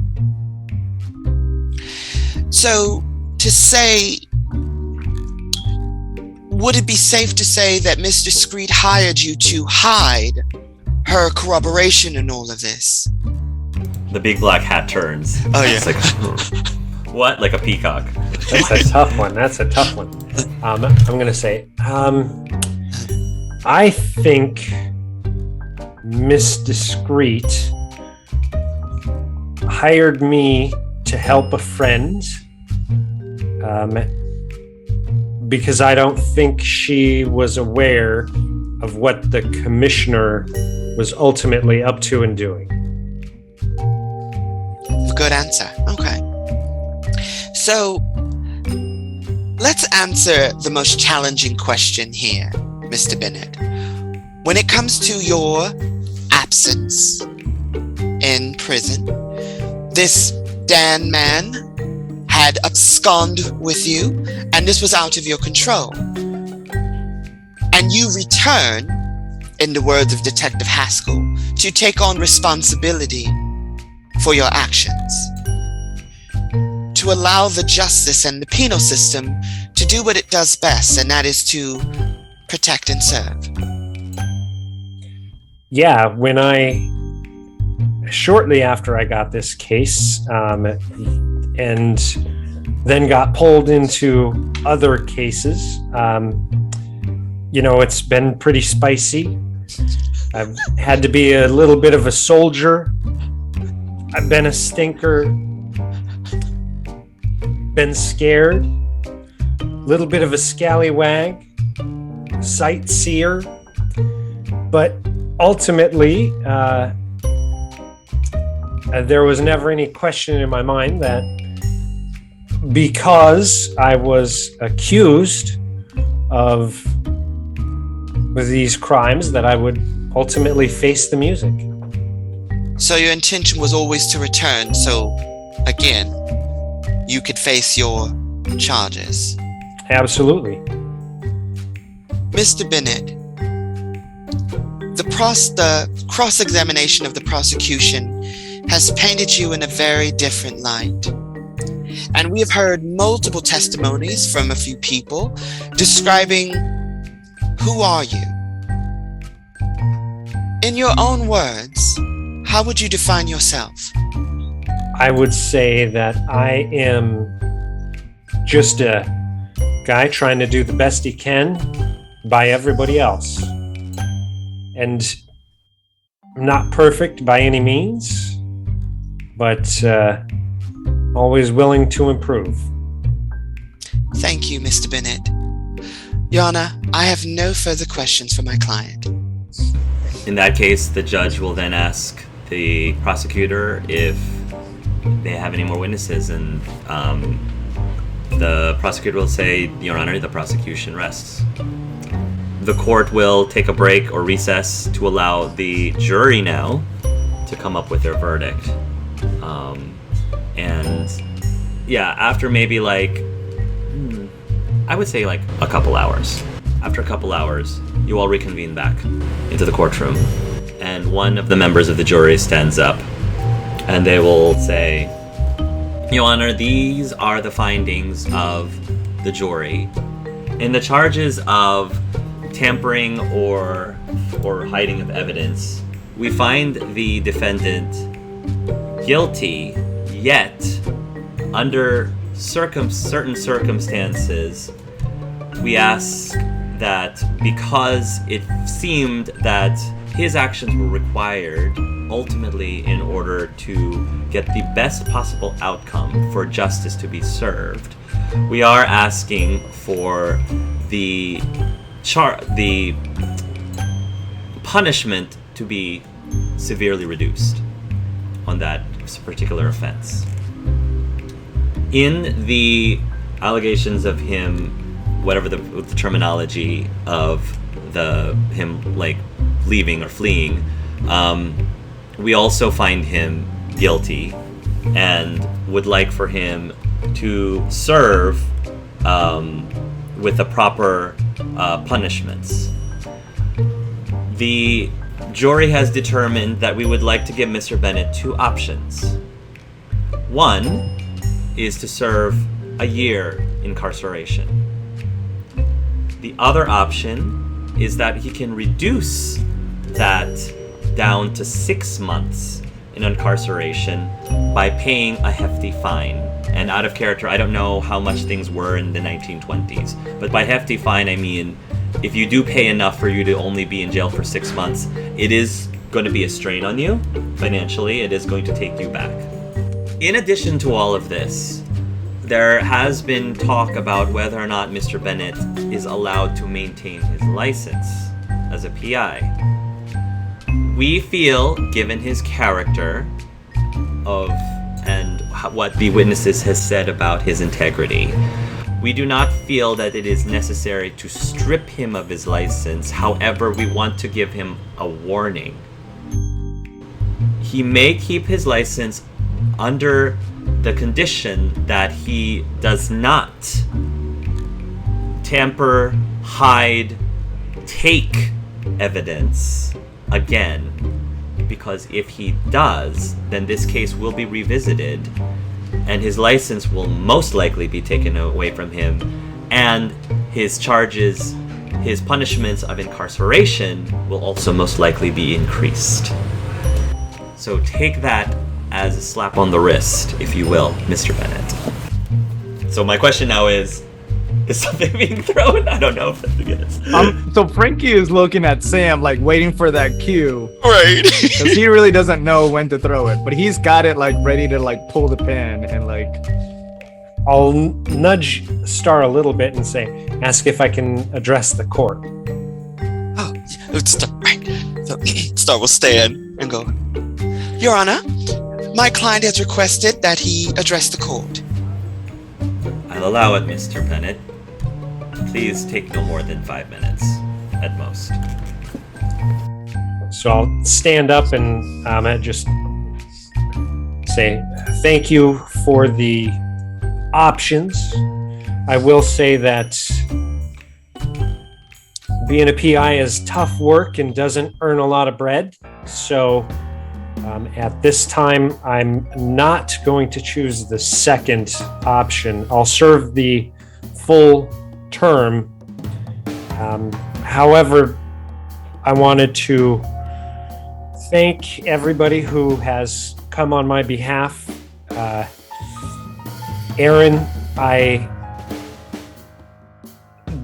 So, to say, would it be safe to say that Miss Discreet hired you to hide her corroboration in all of this? The big black hat turns. Oh, yeah. It's like, what? Like a peacock. That's a tough one. I'm going to say, I think Miss Discreet hired me to help a friend, because I don't think she was aware of what the commissioner was ultimately up to and doing. Good answer. Okay. So, let's answer the most challenging question here, Mr. Bennett. When it comes to your absence in prison, this Dan man had absconded with you, and this was out of your control. And you return, in the words of Detective Haskell, to take on responsibility for your actions, to allow the justice and the penal system to do what it does best, and that is to protect and serve. Yeah, shortly after I got this case, and then got pulled into other cases, it's been pretty spicy. I've had to be a little bit of a soldier. I've been a stinker, been scared, a little bit of a scallywag, sightseer, but ultimately, there was never any question in my mind that because I was accused of these crimes that I would ultimately face the music. So your intention was always to return, so again, you could face your charges. Absolutely. Mr. Bennett, the cross-examination of the prosecution has painted you in a very different light. And we have heard multiple testimonies from a few people describing who are you? In your own words, how would you define yourself? I would say that I am just a guy trying to do the best he can by everybody else. And I'm not perfect by any means, but always willing to improve. Thank you, Mr. Bennett. Your Honor, I have no further questions for my client. In that case, the judge will then ask the prosecutor if they have any more witnesses, and the prosecutor will say, Your Honor, the prosecution rests. The court will take a break or recess to allow the jury now to come up with their verdict. And yeah, after maybe I would say a couple hours. After a couple hours, you all reconvene back into the courtroom, and one of the members of the jury stands up, and they will say, Your Honor, these are the findings of the jury. In the charges of tampering or hiding of evidence, we find the defendant guilty, yet under certain circumstances, we ask that because it seemed that his actions were required ultimately in order to get the best possible outcome for justice to be served, we are asking for the punishment to be severely reduced on that particular offense. In the allegations of him, whatever the terminology of him leaving or fleeing, we also find him guilty and would like for him to serve with the proper punishments. The jury has determined that we would like to give Mr. Bennett two options. One is to serve a year incarceration. The other option is that he can reduce that down to 6 months in incarceration by paying a hefty fine. And out of character, I don't know how much things were in the 1920s, but by hefty fine, I mean if you do pay enough for you to only be in jail for 6 months, it is going to be a strain on you financially. It is going to take you back. In addition to all of this, there has been talk about whether or not Mr. Bennett is allowed to maintain his license as a PI. We feel, given his character and what the witnesses has said about his integrity, we do not feel that it is necessary to strip him of his license. However, we want to give him a warning. He may keep his license under the condition that he does not tamper, hide, take evidence again. Because if he does, then this case will be revisited and his license will most likely be taken away from him, and his charges, his punishments of incarceration will also most likely be increased. So take that as a slap on the wrist, if you will, Mr. Bennett. So my question now is something being thrown? I don't know if that's good. So Frankie is looking at Sam, waiting for that cue. Right. Because he really doesn't know when to throw it, but he's got it ready to pull the pin and I'll nudge Star a little bit and say, ask if I can address the court. Oh, right. So Star will stand and go, Your Honor, My client has requested that he address the court. I'll allow it, Mr. Bennett. Please take no more than 5 minutes, at most. So I'll stand up and just say thank you for the options. I will say that being a PI is tough work and doesn't earn a lot of bread. So at this time, I'm not going to choose the second option. I'll serve the full term. However, I wanted to thank everybody who has come on my behalf. Aaron, I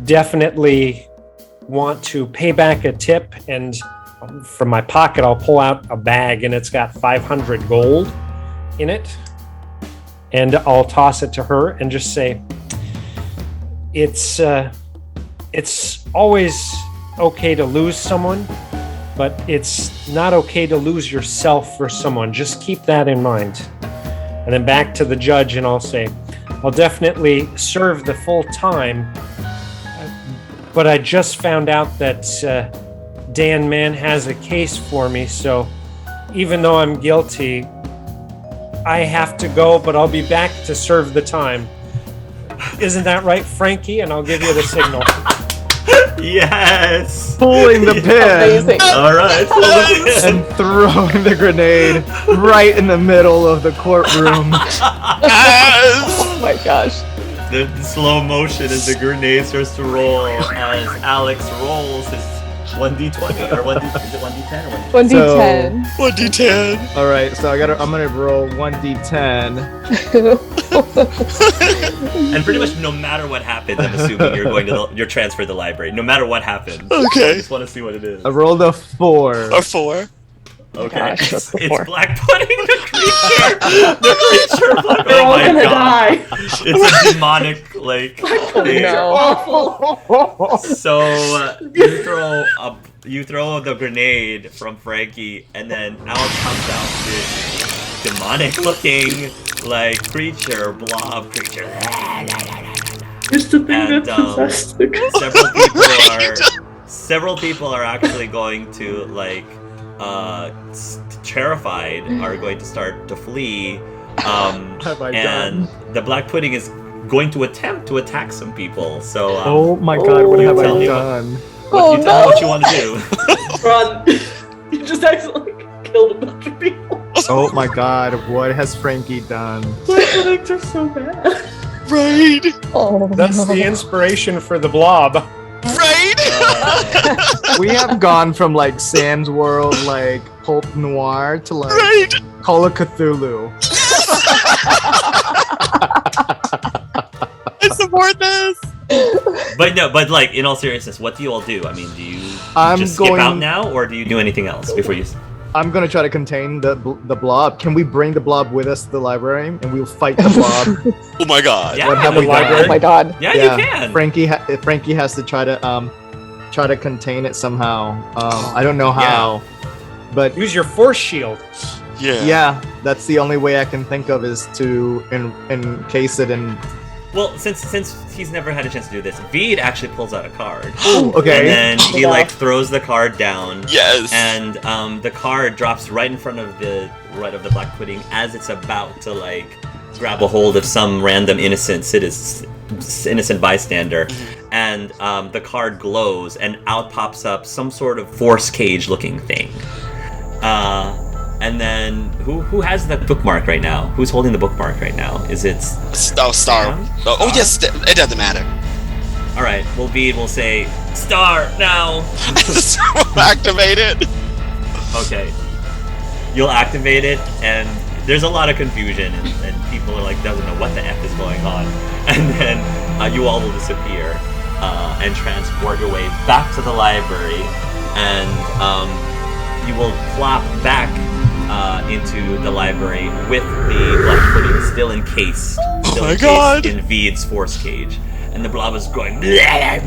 definitely want to pay back a tip, and from my pocket I'll pull out a bag and it's got 500 gold in it, and I'll toss it to her and just say it's always okay to lose someone, but it's not okay to lose yourself for someone. Just keep that in mind. And then back to the judge, and I'll say, I'll definitely serve the full time, but I just found out that Dan Mann has a case for me, so even though I'm guilty, I have to go, but I'll be back to serve the time. Isn't that right, Frankie? And I'll give you the signal. Yes! Pulling the pin. Amazing. All right, pull the pin. And throwing the grenade right in the middle of the courtroom. Oh my gosh. The slow motion as the grenade starts to roll as Alex rolls his 1d20 or 1d10 or 1d10. 1d10. 1d10. All right, so I'm gonna roll 1d10. And pretty much no matter what happens, I'm assuming you're transferred to the library. No matter what happens. Okay. I just want to see what it is. I rolled a 4. A 4. Okay. Gosh, that's the It's four. Black Pudding, the creature. The creature. Black, They're oh all my gonna god. die. It's a demonic like thing. No. Awful. So you throw the grenade from Frankie, and then out comes out this demonic-looking like creature, blob creature. Used to think And, that possessed the several people are actually going to like terrified are going to start to flee. Have I And done? the Black Pudding is going to attempt to attack some people. So Oh my god, what you have tell I me done? you tell me what you want to do. Run. You just accidentally killed a bunch of people. Oh my god, what has Frankie done? My feelings are so bad. Right. Oh, That's the inspiration for the blob. Right. We have gone from like Sam's World, like Pulp Noir, to like Right. Call of Cthulhu. I support this. But like in all seriousness, what do you all do? I mean, do you I'm just skip going- out now, or do you do anything else before you? I'm gonna try to contain the blob. Can we bring the blob with us to the library and we'll fight the blob? Oh my god. Yeah, What have the we done? library. oh my god. Yeah, you can. Frankie has to try to contain it somehow. I don't know how, but Use your force shield. Yeah. yeah, that's the only way I can think of is to encase it in. Well, since he's never had a chance to do this, Veed actually pulls out a card. Okay. And then he Yeah. like throws the card down. Yes. And the card drops right in front of the Black Pudding as it's about to like grab a hold of some random innocent bystander, and the card glows, and out pops up some sort of force cage looking thing. And then who has the bookmark right now? Who's holding the bookmark right now? Is it? Star. Sam? Oh yes, it doesn't matter. All right. Well, Veed will say Star now. So activate it. Okay. You'll activate it, and there's a lot of confusion, and people are like, doesn't know what the F is going on. And then you all will disappear and transport your way back to the library, and you will plop back into the library with the Black Pudding still encased, in Veed's force cage. And the blob is going like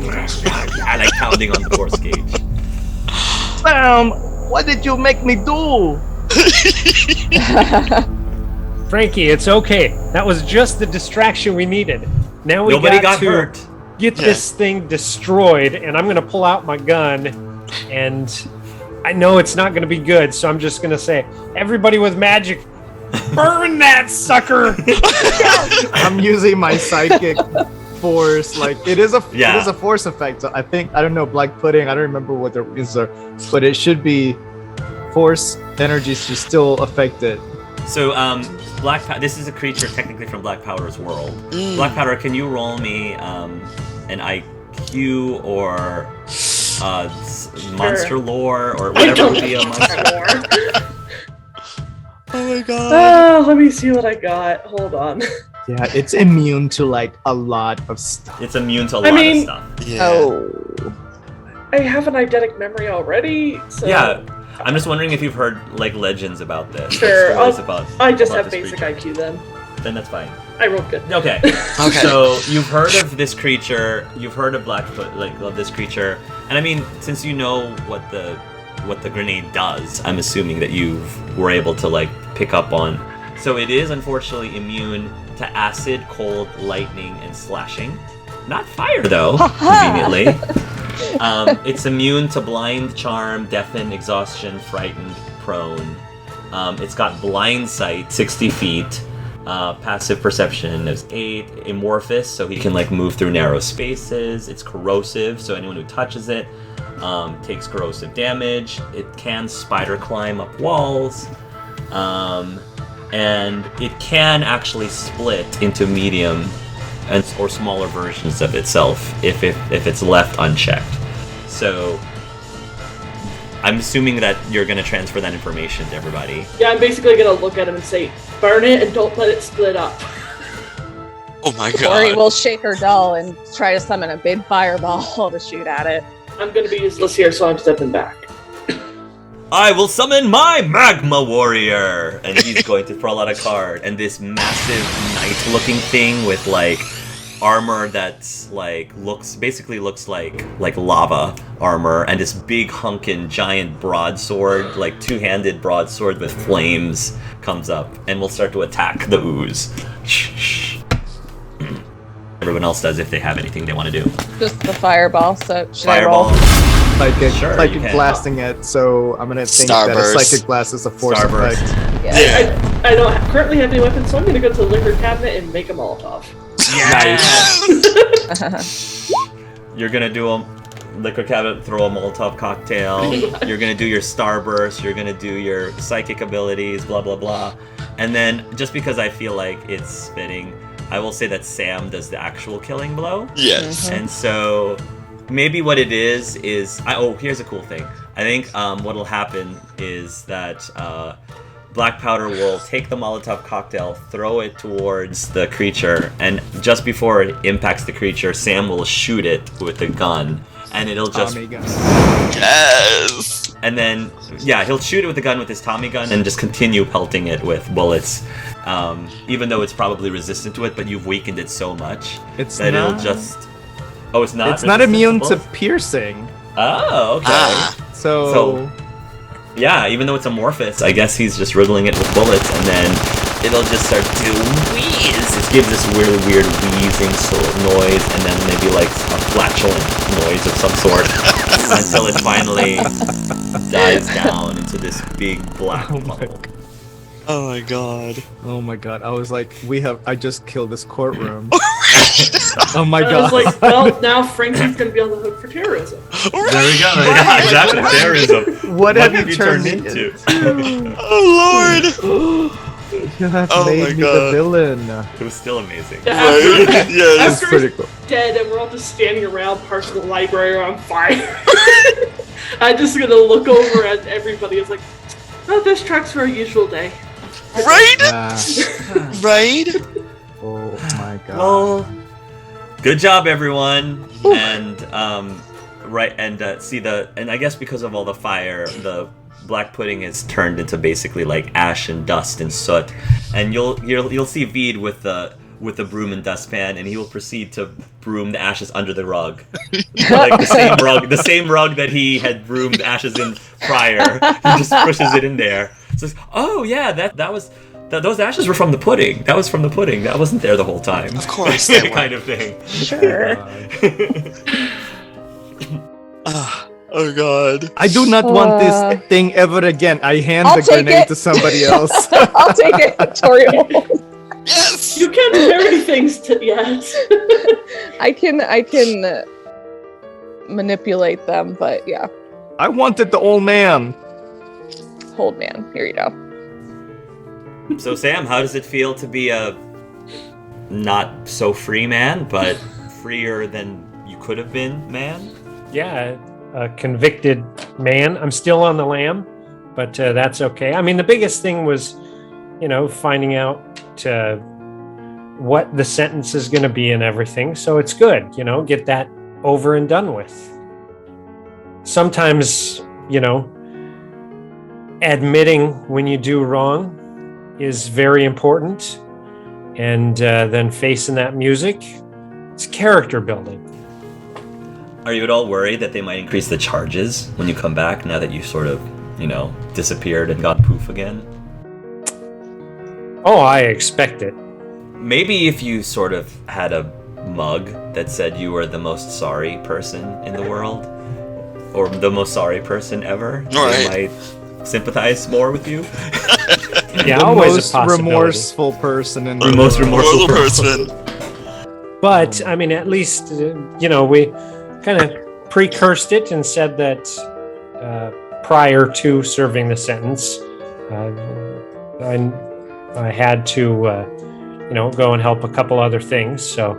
pounding on the force cage. Sam, what did you make me do? Frankie, it's okay. That was just the distraction we needed. Now we Nobody got to hurt. get this thing destroyed, and I'm going to pull out my gun, and I know it's not going to be good, so I'm just going to say, everybody with magic, burn that sucker! I'm using my psychic force. Like it is a force effect. So I don't know, black pudding. I don't remember what the reasons are, but it should be force energy should still affect it. So this is a creature technically from Black Powder's world. Black Powder, can you roll me an IQ or monster lore or whatever would be a monster lore. Oh my god. Let me see what I got. Hold on. Yeah, it's immune to like a lot of stuff. It's immune to a lot of stuff. Yeah. Oh. I have an eidetic memory already, so... Yeah, I'm just wondering if you've heard like legends about this. Sure, I just about have this basic creature. IQ then. Then that's fine. I rolled good. Okay. Okay. So you've heard of this creature. You've heard of Blackfoot, like of this creature, and I mean, since you know what the grenade does, I'm assuming that you were able to like pick up on. So it is unfortunately immune to acid, cold, lightning, and slashing. Not fire though, conveniently. It's immune to blind, charm, deafen, exhaustion, frightened, prone. It's got blind sight, 60 feet. Passive perception is 8. Amorphous, so he can like move through narrow spaces. It's corrosive, so anyone who touches it takes corrosive damage. It can spider climb up walls. And it can actually split into medium or smaller versions of itself if it's left unchecked. So I'm assuming that you're going to transfer that information to everybody. Yeah, I'm basically going to look at him and say, burn it and don't let it split up. Oh my god. Ori will shake her doll and try to summon a big fireball to shoot at it. I'm going to be useless here, so I'm stepping back. I will summon my Magma Warrior! And he's going to pull out a card. And this massive knight-looking thing with, like, armor that's, like, looks like lava armor. And this big hunkin' giant broadsword, like, two-handed broadsword with flames comes up. And will start to attack the ooze. Shh. Everyone else does if they have anything they want to do. Just the fireball, so should Fireball. I roll? Psychic blasting it, so I'm gonna think that a psychic blast is a force effect. Yeah. I don't currently have any weapons, so I'm gonna go to the liquor cabinet and make a Molotov. Nice. You're gonna do a liquor cabinet, throw a Molotov cocktail. You're gonna do your starburst. You're gonna do your psychic abilities, blah blah blah. And then, just because I feel like it's fitting, I will say that Sam does the actual killing blow. Yes. And so maybe what it is here's a cool thing. I think what'll happen is that Black Powder will take the Molotov cocktail, throw it towards the creature, and just before it impacts the creature, Sam will shoot it with the gun, and it'll just... Tommy gun. Yes! And then, yeah, he'll shoot it with the gun with his Tommy gun and just continue pelting it with bullets. Even though it's probably resistant to it, but you've weakened it so much that it'll just... Oh, it's not? It's not immune to piercing. Oh, okay. So, yeah, even though it's amorphous, I guess he's just riddling it with bullets, and then it'll just start to wheeze. It gives this really weird wheezing noise, and then maybe like a flatulent noise of some sort, until it finally dies down into this big black puddle. Oh my god. Oh my god. I was like, I just killed this courtroom. Oh my god. I was like, well, now Frankie's gonna be on the hook for terrorism. There we go. Yeah, exactly. Terrorism. What have you turned into? Oh lord. You have Oh my made me the God. villain. It was still amazing. Yeah, Right? after, Yes. after Pretty he's cool. dead and we're all just standing around, parts of the library are on fire. I'm just gonna look over at everybody. It's like, oh, this tracks for a usual day. Right? Right? Oh my god. Well, good job, everyone. Ooh. And I guess because of all the fire, the black pudding is turned into basically like ash and dust and soot. And you'll see Veed with the broom and dustpan, and he will proceed to broom the ashes under the rug, like the same rug that he had broomed ashes in prior. He just pushes it in there. So, oh yeah, that was Those ashes were from the pudding. That was from the pudding. That wasn't there the whole time. Of course, they were. Kind of thing. Sure. Oh God. I do not want this thing ever again. I hand the grenade to somebody else. I'll take it, Toriel. Yes. You can't carry things yet. I can manipulate them, but yeah. I wanted the old man. Hold man. Here you go. So Sam, how does it feel to be a not so free man, but freer than you could have been man? Yeah, a convicted man. I'm still on the lam, but that's okay. I mean, the biggest thing was, finding out what the sentence is going to be and everything. So it's good, get that over and done with. Sometimes, admitting when you do wrong is very important. And then facing that music, it's character building. Are you at all worried that they might increase the charges when you come back now that you sort of, disappeared and got poof again? Oh, I expect it. Maybe if you sort of had a mug that said you were the most sorry person in the world, or the most sorry person ever, they might sympathize more with you. Yeah, the always most a possibility. remorseful person in the most remorseful person. But I mean, at least we kind of precursed it and said that prior to serving the sentence, I had to go and help a couple other things. So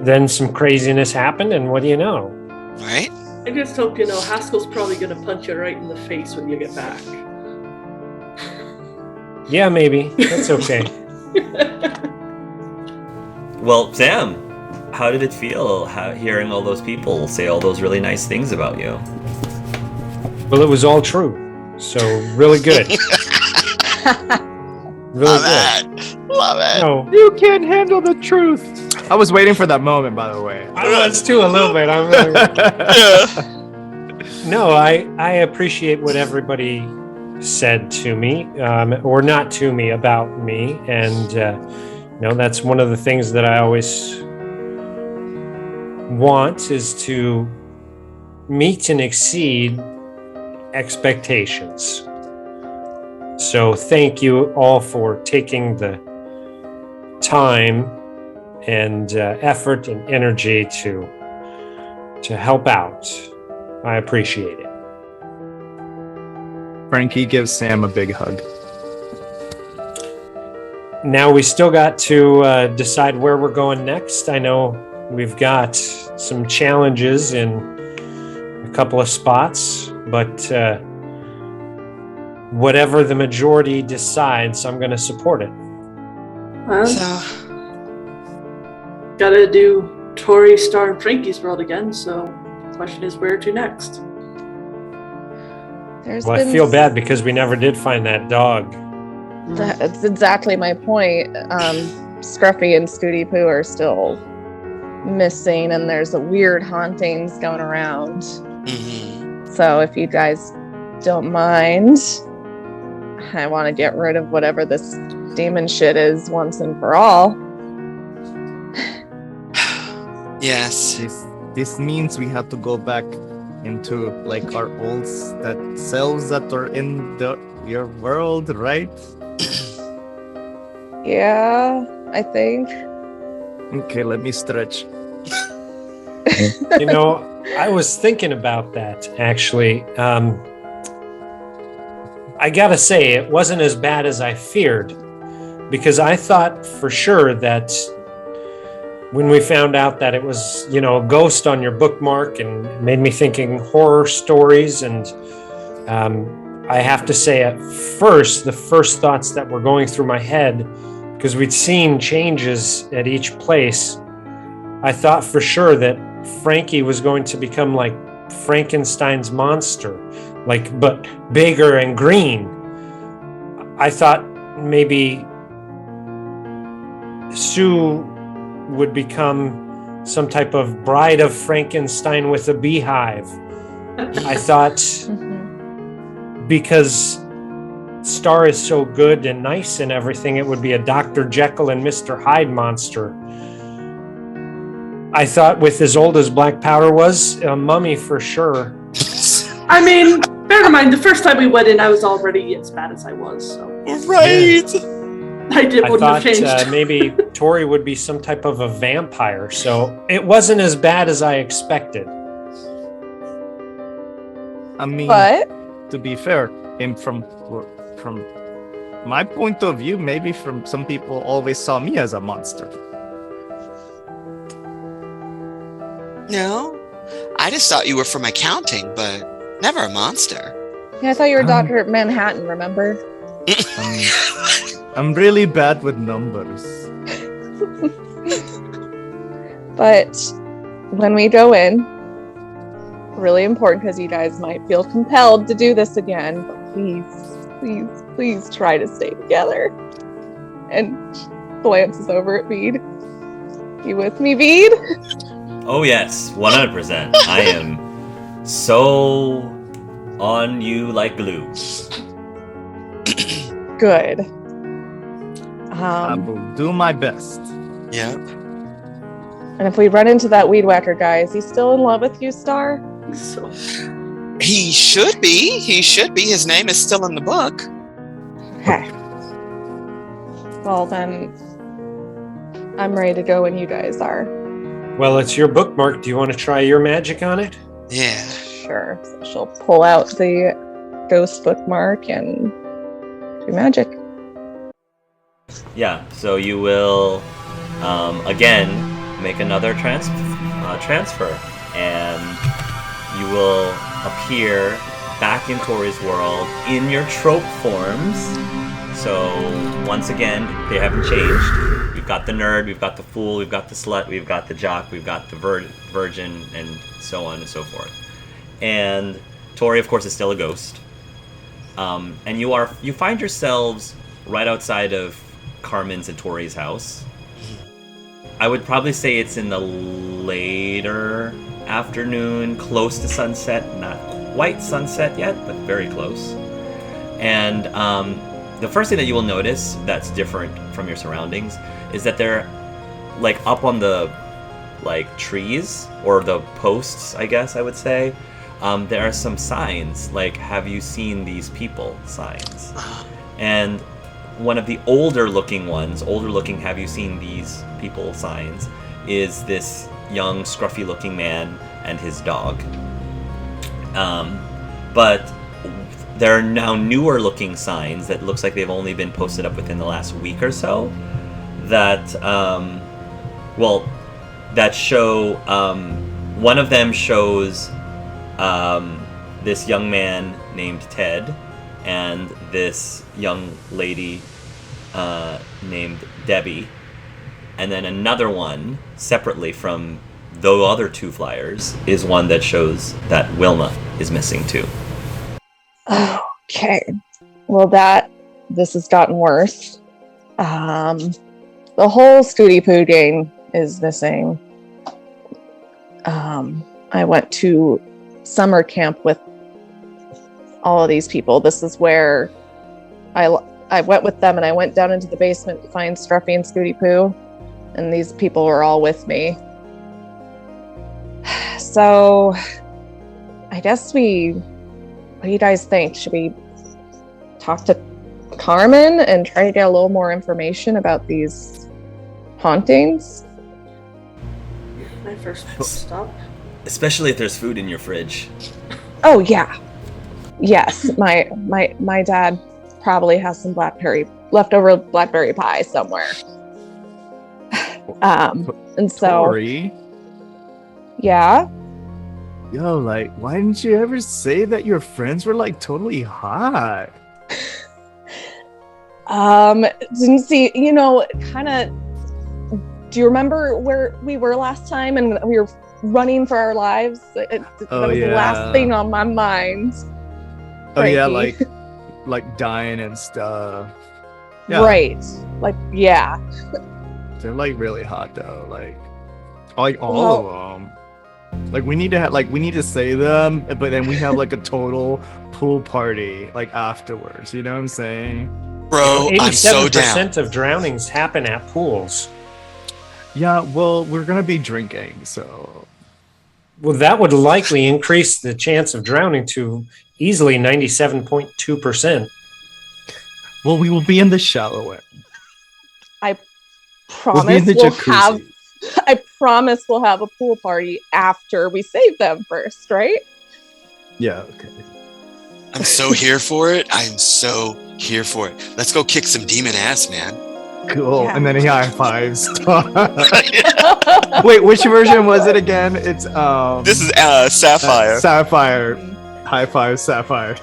then some craziness happened, and what do you know? Right? I just hope Haskell's probably going to punch you right in the face when you get back. Yeah, maybe. That's okay. Well, Sam, how did it feel hearing all those people say all those really nice things about you? Well, it was all true. So really good. Really good. Love it. No, You can't handle the truth. I was waiting for that moment, by the way. I was too a little bit. No, I appreciate what everybody said to me, or not to me, about me, and that's one of the things that I always want is to meet and exceed expectations. So thank you all for taking the time and effort and energy to help out. I appreciate it. Frankie gives Sam a big hug. Now we still got to decide where we're going next. I know we've got some challenges in a couple of spots, but whatever the majority decides, I'm going to support it. Gotta do Tori, Star, and Frankie's World again, so the question is where to next? Well, I feel bad because we never did find that dog. That's exactly my point. Scruffy and Scooty Poo are still missing, and there's a weird hauntings going around. Mm-hmm. So if you guys don't mind, I want to get rid of whatever this demon shit is once and for all. Yes. This means we have to go back into like our old selves that are in your world, right? Yeah, I think. Okay, let me stretch. I was thinking about that actually. I gotta say, it wasn't as bad as I feared, because I thought for sure that when we found out that it was, a ghost on your bookmark, and it made me thinking horror stories. And I have to say, at first, the first thoughts that were going through my head, because we'd seen changes at each place, I thought for sure that Frankie was going to become like Frankenstein's monster, but bigger and green. I thought maybe Sue would become some type of bride of Frankenstein with a beehive. I thought because Star is so good and nice and everything, it would be a Dr. Jekyll and Mr. Hyde monster. I thought with as old as Black Powder was, a mummy for sure. I mean, bear in mind, the first time we went in, I was already as bad as I was. So. Right. I wouldn't have changed. Maybe Tori would be some type of a vampire, so it wasn't as bad as I expected. I mean, But to be fair, and from my point of view, maybe from some people always saw me as a monster. No, I just thought you were from accounting, but never a monster. yeah, I thought you were Dr. Manhattan, remember? I'm really bad with numbers. But when we go in, really important because you guys might feel compelled to do this again, but please try to stay together. And glances over at Bede. You with me, Bede? Oh yes, 100%. I am so on you like glue. Good. I will do my best. Yep. And if we run into that weed whacker guy, is he still in love with you, Star? So, He should be. He should be. His name is still in the book. Okay. Well, then I'm ready to go when you guys are. Well, it's your bookmark. Do you want to try your magic on it? Yeah. Sure. So she'll pull out the ghost bookmark and do magic. Yeah, so you will again make another transfer, and you will appear back in Tori's world in your trope forms. So once again, they haven't changed. We've got the nerd, we've got the fool, we've got the slut, we've got the jock, we've got the virgin, and so on and so forth. And Tori, of course, is still a ghost. And you find yourselves right outside of Carmen's and Tori's house. I would probably say it's in the later afternoon, close to sunset, not quite sunset yet, but very close. And the first thing that you will notice that's different from your surroundings is that they're like up on the like trees or the posts, I guess I would say. There are some signs like "Have you seen these people?" signs, and one of the older looking "Have you seen these people?" signs is this young, scruffy looking man and his dog. But there are now newer looking signs that looks like they've only been posted up within the last week or so that, that show, one of them shows this young man named Ted and this young lady named Debbie, and then another one separately from the other two flyers is one that shows that Wilma is missing too. Okay. Well, this has gotten worse. The whole Scooty Poo gang is missing. I went to summer camp with all of these people. This is where I went with them, and I went down into the basement to find Scruffy and Scooty Poo, and these people were all with me. So, I guess what do you guys think? Should we talk to Carmen and try to get a little more information about these hauntings? my first stop. Especially if there's food in your fridge. Oh yeah. Yes, my dad probably has some leftover blackberry pie somewhere. And so Tori, yeah. yo, like, why didn't you ever say that your friends were like totally hot? Didn't see, kind of. Do you remember where we were last time and we were running for our lives? That was the last thing on my mind. Oh yeah, Frankie. like dying and stuff. Yeah. Right. Like, yeah. They're like really hot though, like all of them. Like we need to say them, but then we have like a total pool party like afterwards. You know what I'm saying? Bro, I'm so down. 87% of drownings happen at pools. Yeah, well, we're gonna be drinking, so. Well, that would likely increase the chance of drowning to easily 97.2%. Well, we will be in the shallow end. I We'll be in promise the we'll jacuzzi. have. I promise we'll have a pool party after we save them first, right? Yeah. Okay. I'm so here for it. I'm so here for it. Let's go kick some demon ass, man. Cool. Yeah. And then he high fives. Wait, which version was it again? It's This is Sapphire. Sapphire. High five, Sapphire.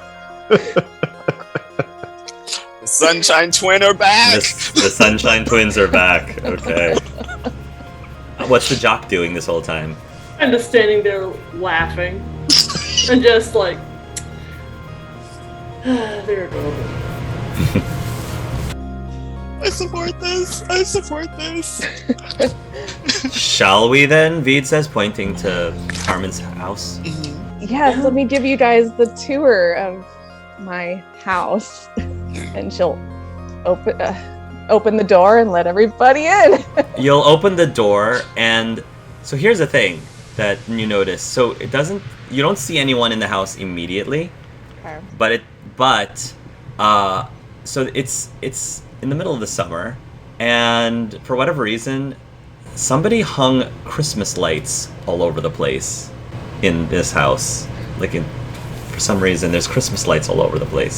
The Sunshine Twin are back. The Sunshine Twins are back. Okay. What's the jock doing this whole time? I'm just standing there laughing. And just like, they're adorable. I support this. I support this. Shall we then? Veed says, pointing to Carmen's house. Yes, let me give you guys the tour of my house. And she'll open the door and let everybody in. You'll open the door, and so here's the thing that you notice. So you don't see anyone in the house immediately. Okay. So it's in the middle of the summer, and for whatever reason, somebody hung Christmas lights all over the place in this house. For some reason, there's Christmas lights all over the place.